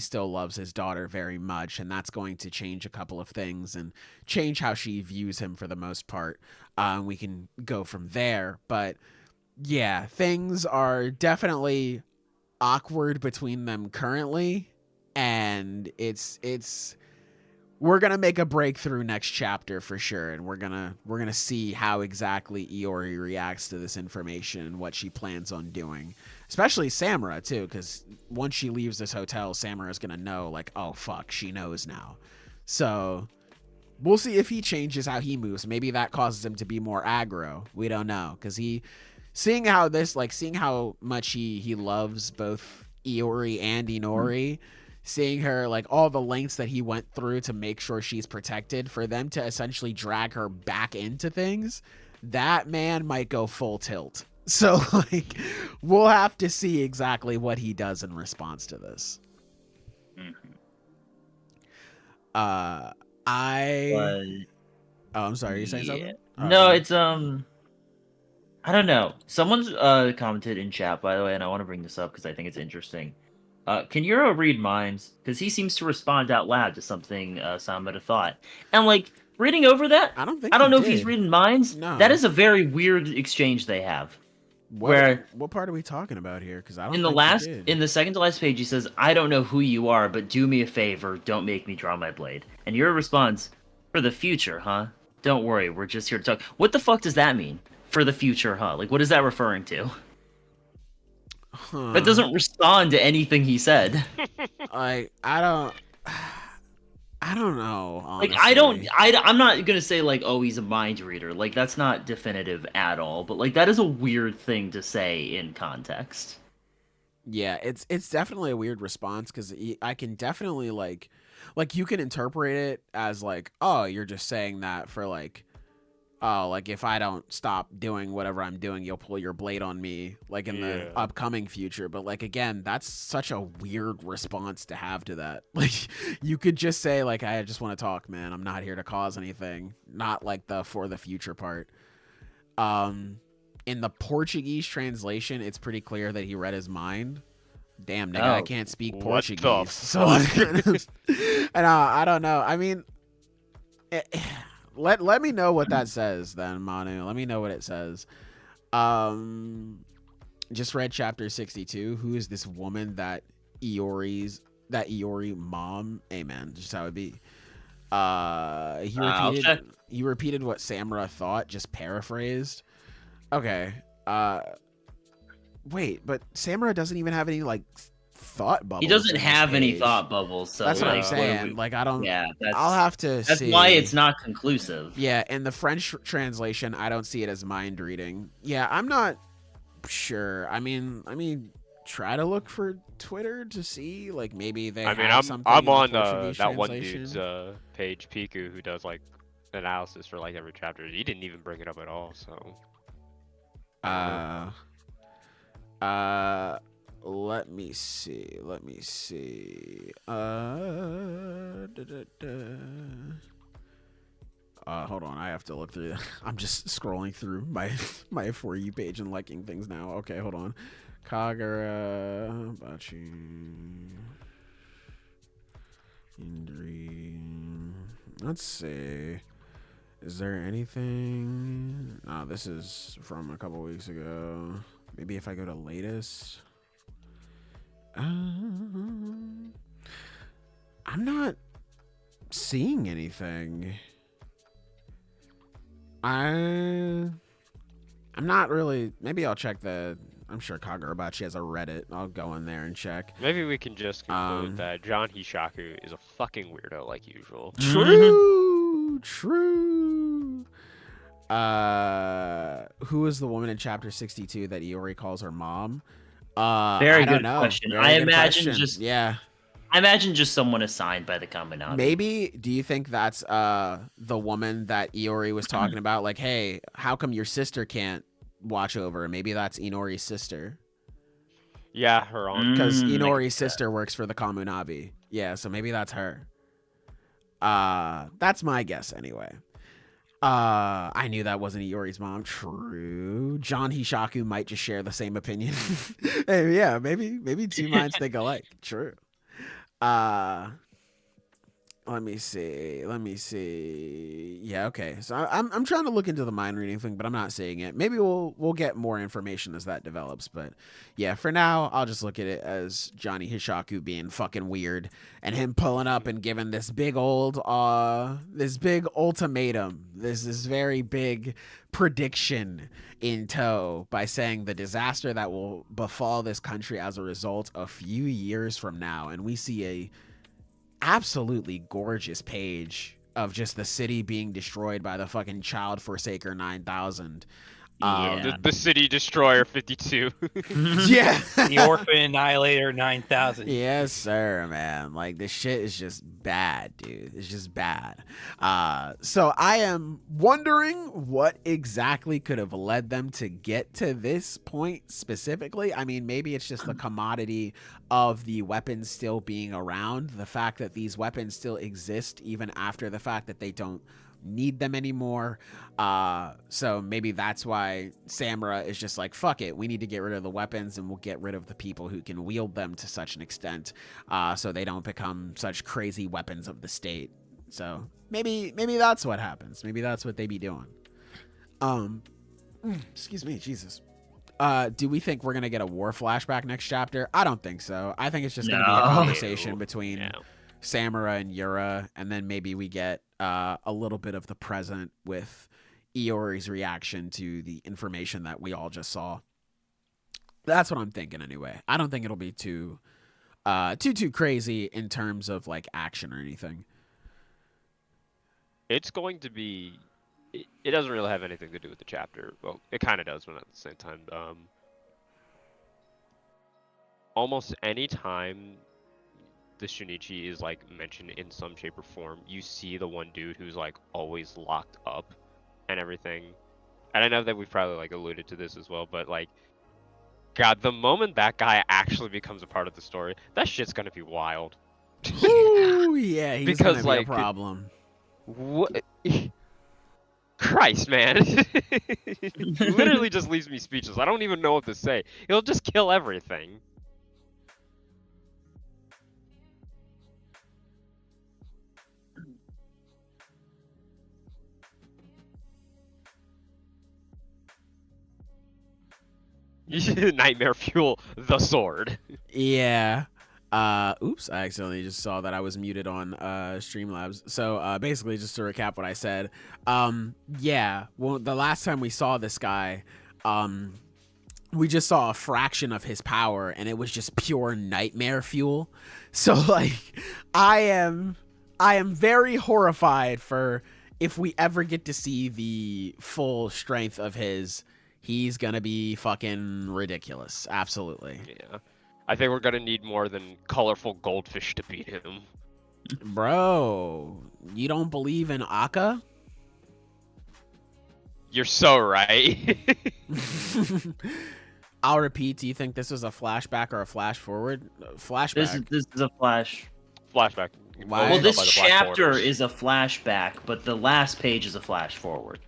still loves his daughter very much. And that's going to change a couple of things and change how she views him for the most part. We can go from there. But yeah, things are definitely awkward between them currently. And it's we're gonna make a breakthrough next chapter for sure, and we're gonna see how exactly Iori reacts to this information and what she plans on doing, especially Samura too, because once she leaves this hotel, Samura's gonna know, like, oh fuck, she knows now. So we'll see if he changes how he moves. Maybe that causes him to be more aggro. We don't know, because seeing how much he loves both Iori and Inori. Seeing her, like, all the lengths that he went through to make sure she's protected, for them to essentially drag her back into things, that man might go full tilt. So, like, we'll have to see exactly what he does in response to this. I'm sorry, you're saying something? No, it's I don't know. Someone's commented in chat, by the way, and I want to bring this up because I think it's interesting. Can Yura read minds? Because he seems to respond out loud to something Samura thought. And, like, reading over that, I don't know if he's reading minds. No. That is a very weird exchange they have. What part are we talking about here? Because I don't. In the second to last page, he says, "I don't know who you are, but do me a favor. Don't make me draw my blade." And Yura responds, "For the future, huh? Don't worry, we're just here to talk." What the fuck does that mean? For the future, huh? Like, what is that referring to? That doesn't respond to anything he said. I don't know, honestly. Like, I'm not gonna say, like, oh, he's a mind reader. Like, that's not definitive at all. But, like, that is a weird thing to say in context. Yeah, it's definitely a weird response, because I can definitely, like, you can interpret it as, like, oh, you're just saying that for, like, oh, like, if I don't stop doing whatever I'm doing, you'll pull your blade on me, like, in the upcoming future. But, like, again, that's such a weird response to have to that. Like, you could just say, like, I just want to talk, man. I'm not here to cause anything. Not, like, the for the future part. In the Portuguese translation, it's pretty clear that he read his mind. Damn, nigga, I can't speak Portuguese. So, and I don't know. I mean... Let me know what that says then, Manu. Let me know what it says. Just read chapter 62. Who is this woman that Iori mom? Amen. Just how it be. He repeated what Samura thought, just paraphrased. Okay. Wait, but Samura doesn't even have any, like, thought bubbles. He doesn't have any thought bubbles, so that's what I'm saying. Like, I don't. Yeah, I'll have to. That's see. why it's not conclusive. Yeah, in the French translation, I don't see it as mind reading. Yeah, I'm not sure. I mean, try to look for Twitter to see, like, maybe they. I'm on that one dude's page, Piku, who does, like, analysis for, like, every chapter. He didn't even bring it up at all. So. Let me see. Hold on. I have to look through. I'm just scrolling through my For You page and liking things now. Okay, hold on. Kagurabachi Indri. Let's see. Is there anything? No, this is from a couple weeks ago. Maybe if I go to latest. I'm not seeing anything. I'm not really. Maybe I'll check I'm sure Kagurabachi has a Reddit. I'll go in there and check. Maybe we can just conclude that Johnny Hishaku is a fucking weirdo like usual. True. Who is the woman in chapter 62 that Iori calls her mom? Very good question. I imagine just someone assigned by the Kaminami. Maybe. Do you think that's the woman that Iori was talking about? Like, hey, how come your sister can't watch over? Maybe that's Inori's sister. Yeah, her own. Because Inori's sister works for the Kamunabi. Yeah, so maybe that's her. That's my guess anyway. I knew that wasn't Iori's mom. True. John Hishaku might just share the same opinion. Hey, yeah, maybe two minds think alike. True. Let me see. Yeah, okay. So I'm trying to look into the mind reading thing, but I'm not seeing it. Maybe we'll get more information as that develops. But yeah, for now, I'll just look at it as Johnny Hishaku being fucking weird and him pulling up and giving this big ultimatum, this very big prediction in tow by saying the disaster that will befall this country as a result a few years from now. And we see a absolutely gorgeous page of just the city being destroyed by the fucking Child Forsaker 9000. The City Destroyer 52. Yeah. The Orphan Annihilator 9000. Yes, sir, man. Like, this shit is just bad, dude. It's just bad. So I am wondering what exactly could have led them to get to this point specifically. I mean, maybe it's just the commodity of the weapons still being around. The fact that these weapons still exist even after the fact that they don't need them anymore. So maybe that's why Samura is just like, fuck it, we need to get rid of the weapons and we'll get rid of the people who can wield them to such an extent, so they don't become such crazy weapons of the state. So maybe that's what happens. Maybe that's what they be doing. Excuse me, Jesus. Do we think we're gonna get a war flashback next chapter? I don't think so. I think it's just gonna be a conversation between Samura and Yura, and then maybe we get a little bit of the present with Iori's reaction to the information that we all just saw. That's what I'm thinking anyway. I don't think it'll be too crazy in terms of like action or anything. It's going to be. It doesn't really have anything to do with the chapter. Well, it kind of does, but at the same time, almost any time the Shunichi is like mentioned in some shape or form, you see the one dude who's like always locked up and everything. And I know that we've probably like alluded to this as well, but like, God, the moment that guy actually becomes a part of the story, that shit's gonna be wild. Ooh, yeah, he's because gonna be like a problem. What? Christ, man. It literally just leaves me speechless. I don't even know what to say. He'll just kill everything. Nightmare fuel the sword. Yeah. Oops, I accidentally just saw that I was muted on Streamlabs. So basically, just to recap what I said, yeah, well, the last time we saw this guy, we just saw a fraction of his power, and it was just pure nightmare fuel. So like, I am very horrified for if we ever get to see the full strength of his. He's gonna be fucking ridiculous. Absolutely. Yeah. I think we're gonna need more than colorful goldfish to beat him. Bro, you don't believe in Akka? You're so right. I'll repeat. Do you think this was a flashback or a flash forward? Flashback. This is a flash. Flashback. Why? Well, this By the black chapter borders. is a flashback, but the last page is a flash forward.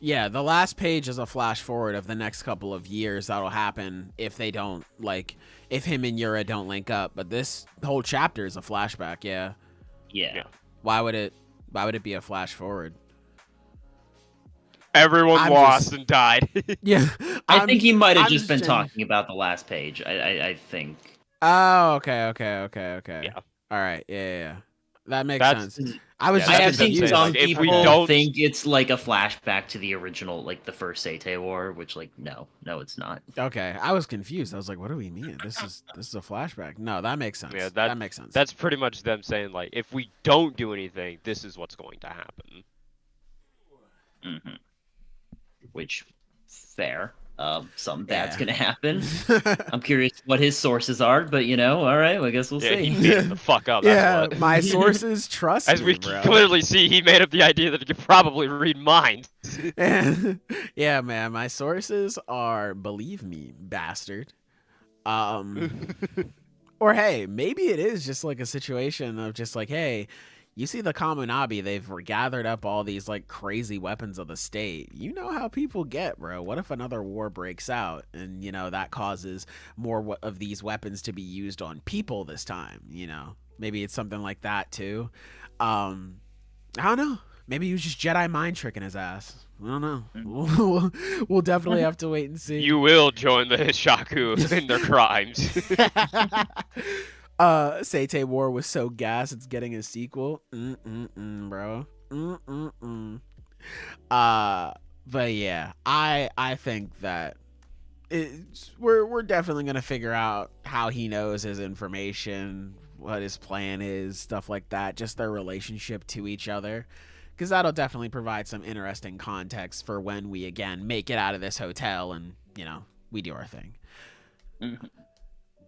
Yeah, the last page is a flash forward of the next couple of years that'll happen if they don't, like, if him and Yura don't link up. But this whole chapter is a flashback, yeah. Yeah. Why would it be a flash forward? Everyone I'm lost just- and died. Yeah. I think he might have I'm just been just- talking about the last page. I think. Oh, okay. Yeah. All right, yeah. That makes That's- sense. I was yeah, just I have that's seen insane. some Like, if we people don't- think it's like a flashback to the original, like the first Seitei War, which like no, it's not. Okay, I was confused. I was like, "What do we mean? This is a flashback." No, that makes sense. Yeah, that makes sense. That's pretty much them saying like, if we don't do anything, this is what's going to happen. Mm-hmm. Which fair. Something bad's gonna happen. I'm curious what his sources are, but you know, all right, well, I guess we'll Yeah, see. he made it the fuck up. That's yeah, what. my sources trust As me, we bro. clearly see, he made up the idea that he could probably read minds. Yeah, man, my sources are believe me, bastard. Or hey, maybe it is just like a situation of just like, hey, you see the Kamunabi, they've gathered up all these like crazy weapons of the state. You know how people get, bro. What if another war breaks out and, you know, that causes more of these weapons to be used on people this time, you know? Maybe it's something like that too. I don't know. Maybe he was just Jedi mind tricking his ass. I don't know. We'll definitely have to wait and see. You will join the Hishaku in their crimes. Seitei War was so gas, it's getting a sequel. Bro. But yeah, I think that we're definitely gonna figure out how he knows his information, what his plan is, stuff like that, just their relationship to each other, because that'll definitely provide some interesting context for when we again make it out of this hotel and we do our thing.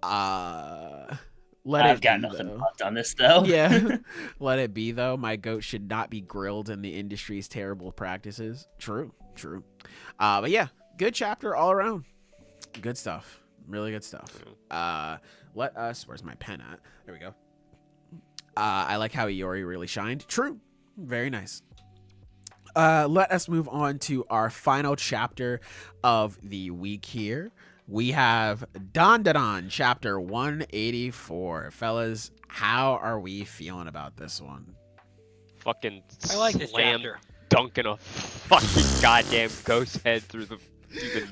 I've got nothing left on this though. Yeah. Let it be though. My goat should not be grilled in the industry's terrible practices. True. But yeah, good chapter all around. Good stuff. Really good stuff. Where's my pen at? There we go. I like how Iori really shined. True. Very nice. Let us move on to our final chapter of the week here. We have Dandadan Chapter 184. Fellas, how are we feeling about this one? Fucking I like this chapter. Dunking a fucking goddamn ghost head through the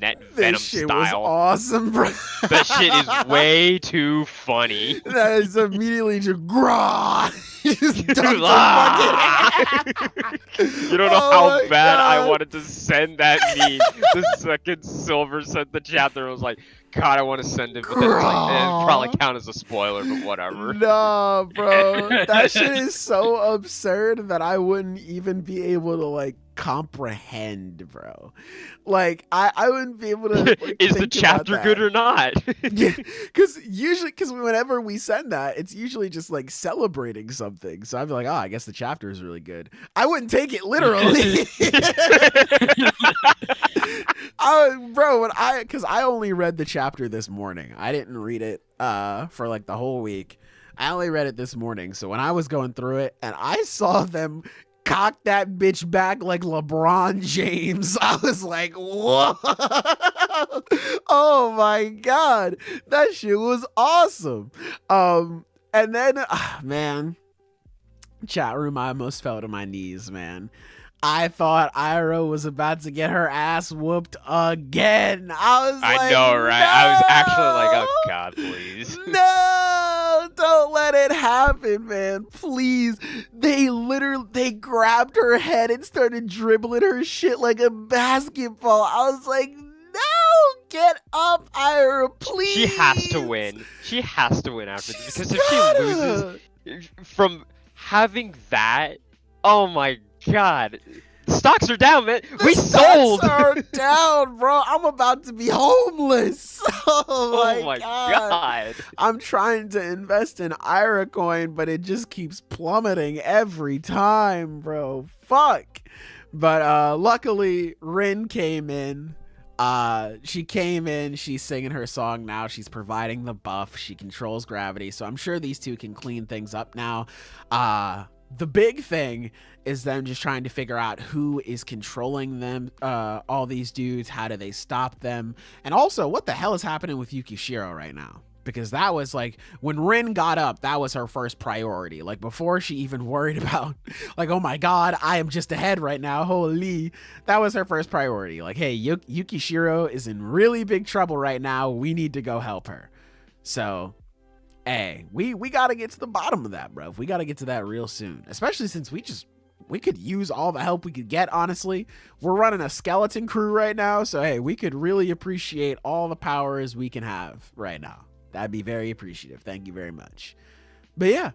net Venom This shit style. was awesome, bro. That shit is way too funny. That is immediately just grah. He just dunked the fucking You don't know Oh how my bad I God. wanted to send that meme. The second Silver sent the chapter, I was like, God, I want to send it, but then it's like, it'd probably count as a spoiler, but whatever. No, bro. That shit is so absurd that I wouldn't even be able to like comprehend, bro. Like I wouldn't be able to like, Is the think about chapter that. good or not? Yeah, because whenever we send that, it's usually just like celebrating something. So I'd be like, oh, I guess the chapter is really good. I wouldn't take it literally. Because I only read the chapter this morning. I didn't read it for like the whole week. I only read it this morning. So when I was going through it and I saw them cock that bitch back like LeBron James, I was like, whoa. Oh my God. That shit was awesome. And then, man, chat room, I almost fell to my knees, man. I thought Aira was about to get her ass whooped again. I know, right? No! I was actually like, oh God, please. No, don't let it happen, man. Please. They grabbed her head and started dribbling her shit like a basketball. I was like, no, get up, Aira, please. She has to win. She has to win after this. Because if gotta. she loses from having that, oh my God. Stocks are down, man. We sold. Stocks are down, bro. I'm about to be homeless. Oh my God. I'm trying to invest in Aira coin, but it just keeps plummeting every time, bro. Fuck. But luckily, Rin came in. She's singing her song now. She's providing the buff. She controls gravity. So I'm sure these two can clean things up now. The big thing is them just trying to figure out who is controlling them, all these dudes. How do they stop them? And also, what the hell is happening with Yukishiro right now? Because that was like, when Rin got up, that was her first priority. Like, before she even worried about, like, oh my God, I am just ahead right now. Holy. That was her first priority. Like, hey, Yukishiro is in really big trouble right now. We need to go help her. So, hey, we got to get to the bottom of that, bro. We got to get to that real soon. Especially since we could use all the help we could get, honestly. We're running a skeleton crew right now. So, hey, we could really appreciate all the powers we can have right now. That'd be very appreciative. Thank you very much. But yeah,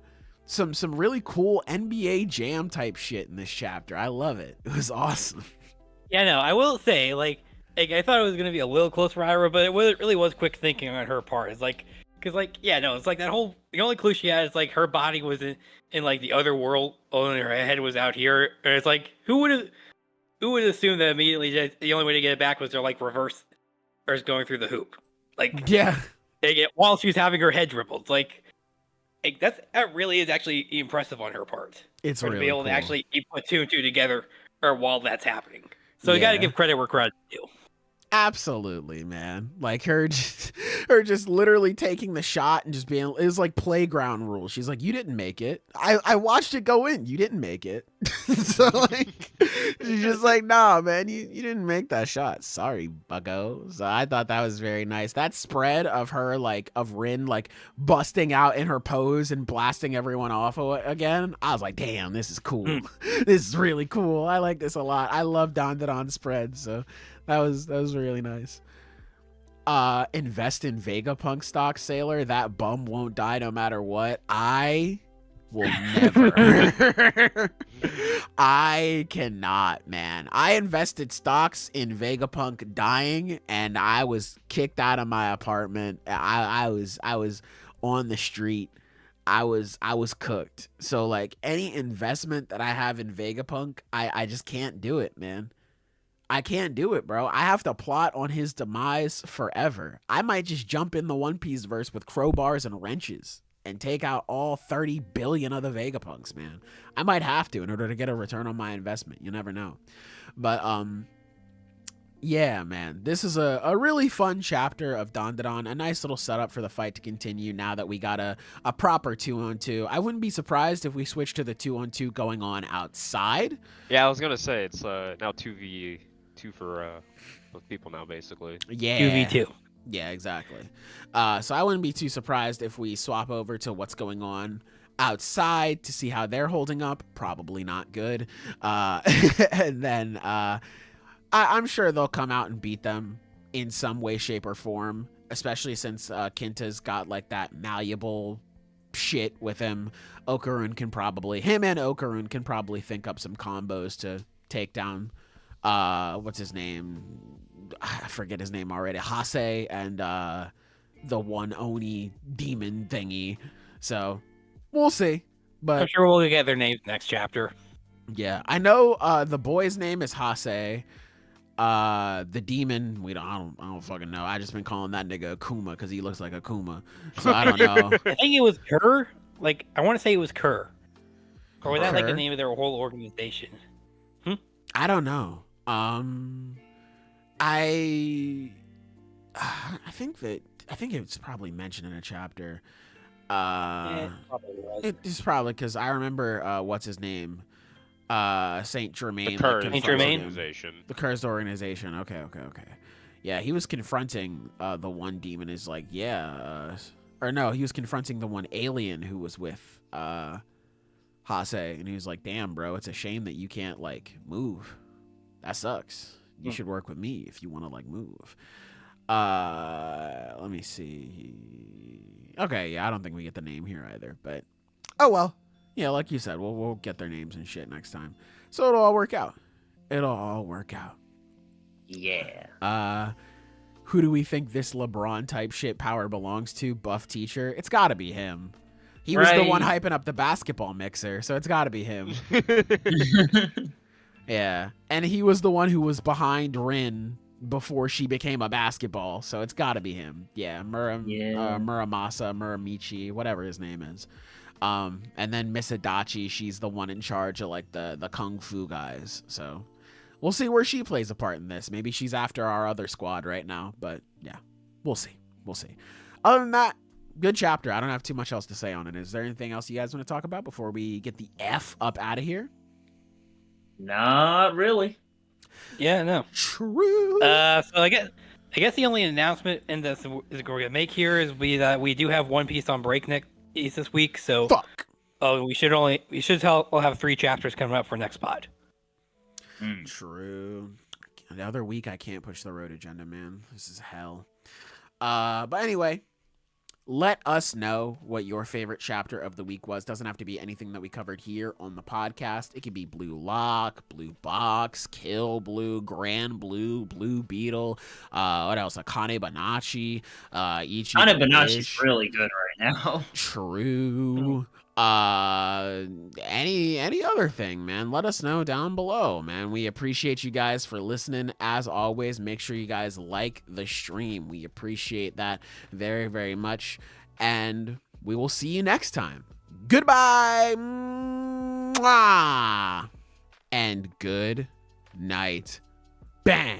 some really cool NBA Jam type shit in this chapter. I love it. It was awesome. Yeah, no, I will say, like I thought it was gonna be a little close for Aira, but it really was quick thinking on her part. It's like, cause like, yeah, no, it's like that whole, the only clue she had is like her body was in like the other world, only her head was out here. And it's like, who would assume that immediately the only way to get it back was to like reverse or is going through the hoop, like Yeah. While she was having her head dribbled, like that really is actually impressive on her part. It's really really to be able cool. to actually put two and two together, or while that's happening. So you Yeah. got to give credit where credit's due. Absolutely, man. Like her her just literally taking the shot and just being, it was like playground rules. She's like, you didn't make it. I watched it go in. You didn't make it. So like, she's just like, nah, man, you didn't make that shot. Sorry, bucko. So I thought that was very nice. That spread of her, like, of Rin, like, busting out in her pose and blasting everyone off again. I was like, damn, this is cool. This is really cool. I like this a lot. I love Dandadan spread. So that was really nice. Invest in Vegapunk stock, Sailor. That bum won't die no matter what. I will never. I cannot, man. I invested stocks in Vegapunk dying, and I was kicked out of my apartment. I was on the street. I was cooked. So like any investment that I have in Vegapunk, I just can't do it, man. I can't do it, bro. I have to plot on his demise forever. I might just jump in the One Piece verse with crowbars and wrenches and take out all 30 billion of the Vegapunks, man. I might have to in order to get a return on my investment. You never know. But, yeah, man. This is a really fun chapter of Dandadan. A nice little setup for the fight to continue now that we got a proper 2-on-2. I wouldn't be surprised if we switch to the 2-on-2 going on outside. Yeah, I was going to say, it's now 2v2 for both people now, basically. Yeah. 2v2. Yeah, exactly. So I wouldn't be too surprised if we swap over to what's going on outside to see how they're holding up. Probably not good. And then I'm sure they'll come out and beat them in some way, shape, or form, especially since Kinta's got like that malleable shit with him. Him and Okarun can probably think up some combos to take down what's his name? I forget his name already. Hase and the one Oni demon thingy. So we'll see. But I'm sure we'll get their names next chapter. Yeah, I know the boy's name is Hase. The demon, I don't fucking know. I just been calling that nigga Akuma because he looks like Akuma. So I don't know. I think it was Kerr. Like, I want to say it was Kerr. Or was that like Kerr? the name of their whole organization? I don't know. I think it's probably mentioned in a chapter. Yeah, probably was. It's probably because I remember what's his name, Saint Germain. The Curse Saint Germain? organization. The Cursed Organization. Okay. Yeah, he was confronting the one demon. Is like, yeah, or no, he was confronting the one alien who was with Hase, and he was like, damn, bro, it's a shame that you can't like move. That sucks. You should work with me if you want to like move. Let me see. Okay, yeah, I don't think we get the name here either, but oh well. Yeah, like you said, we'll get their names and shit next time. So it'll all work out. Yeah. Who do we think this LeBron type shit power belongs to? Buff teacher? It's gotta be him. He was the one hyping up the basketball mixer, so it's gotta be him. Yeah, and he was the one who was behind Rin before she became a basketball, so it's got to be him. Yeah, Muramichi, whatever his name is. And then Miss Adachi, she's the one in charge of like the kung fu guys. So we'll see where she plays a part in this. Maybe she's after our other squad right now, but yeah, we'll see. Other than that, good chapter. I don't have too much else to say on it. Is there anything else you guys want to talk about before we get the F up out of here? Not really. Yeah, no. True. So I guess the only announcement in this is we're gonna make here is that we do have One Piece on breakneck this week. So Fuck. we should we'll have 3 chapters coming up for next pod. True. The other week I can't push the road agenda, man. This is hell. But anyway, let us know what your favorite chapter of the week was. Doesn't have to be anything that we covered here on the podcast. It could be Blue Lock, Blue Box, Kill Blue, Grand Blue, Blue Beetle. What else? Akane Banachi. Ichi. Akane Banachi's really good right now. True. Any other thing, man, let us know down below, man. We appreciate you guys for listening. As always, make sure you guys like the stream. We appreciate that very, very much. And we will see you next time. Goodbye. Mwah! And good night. Bang.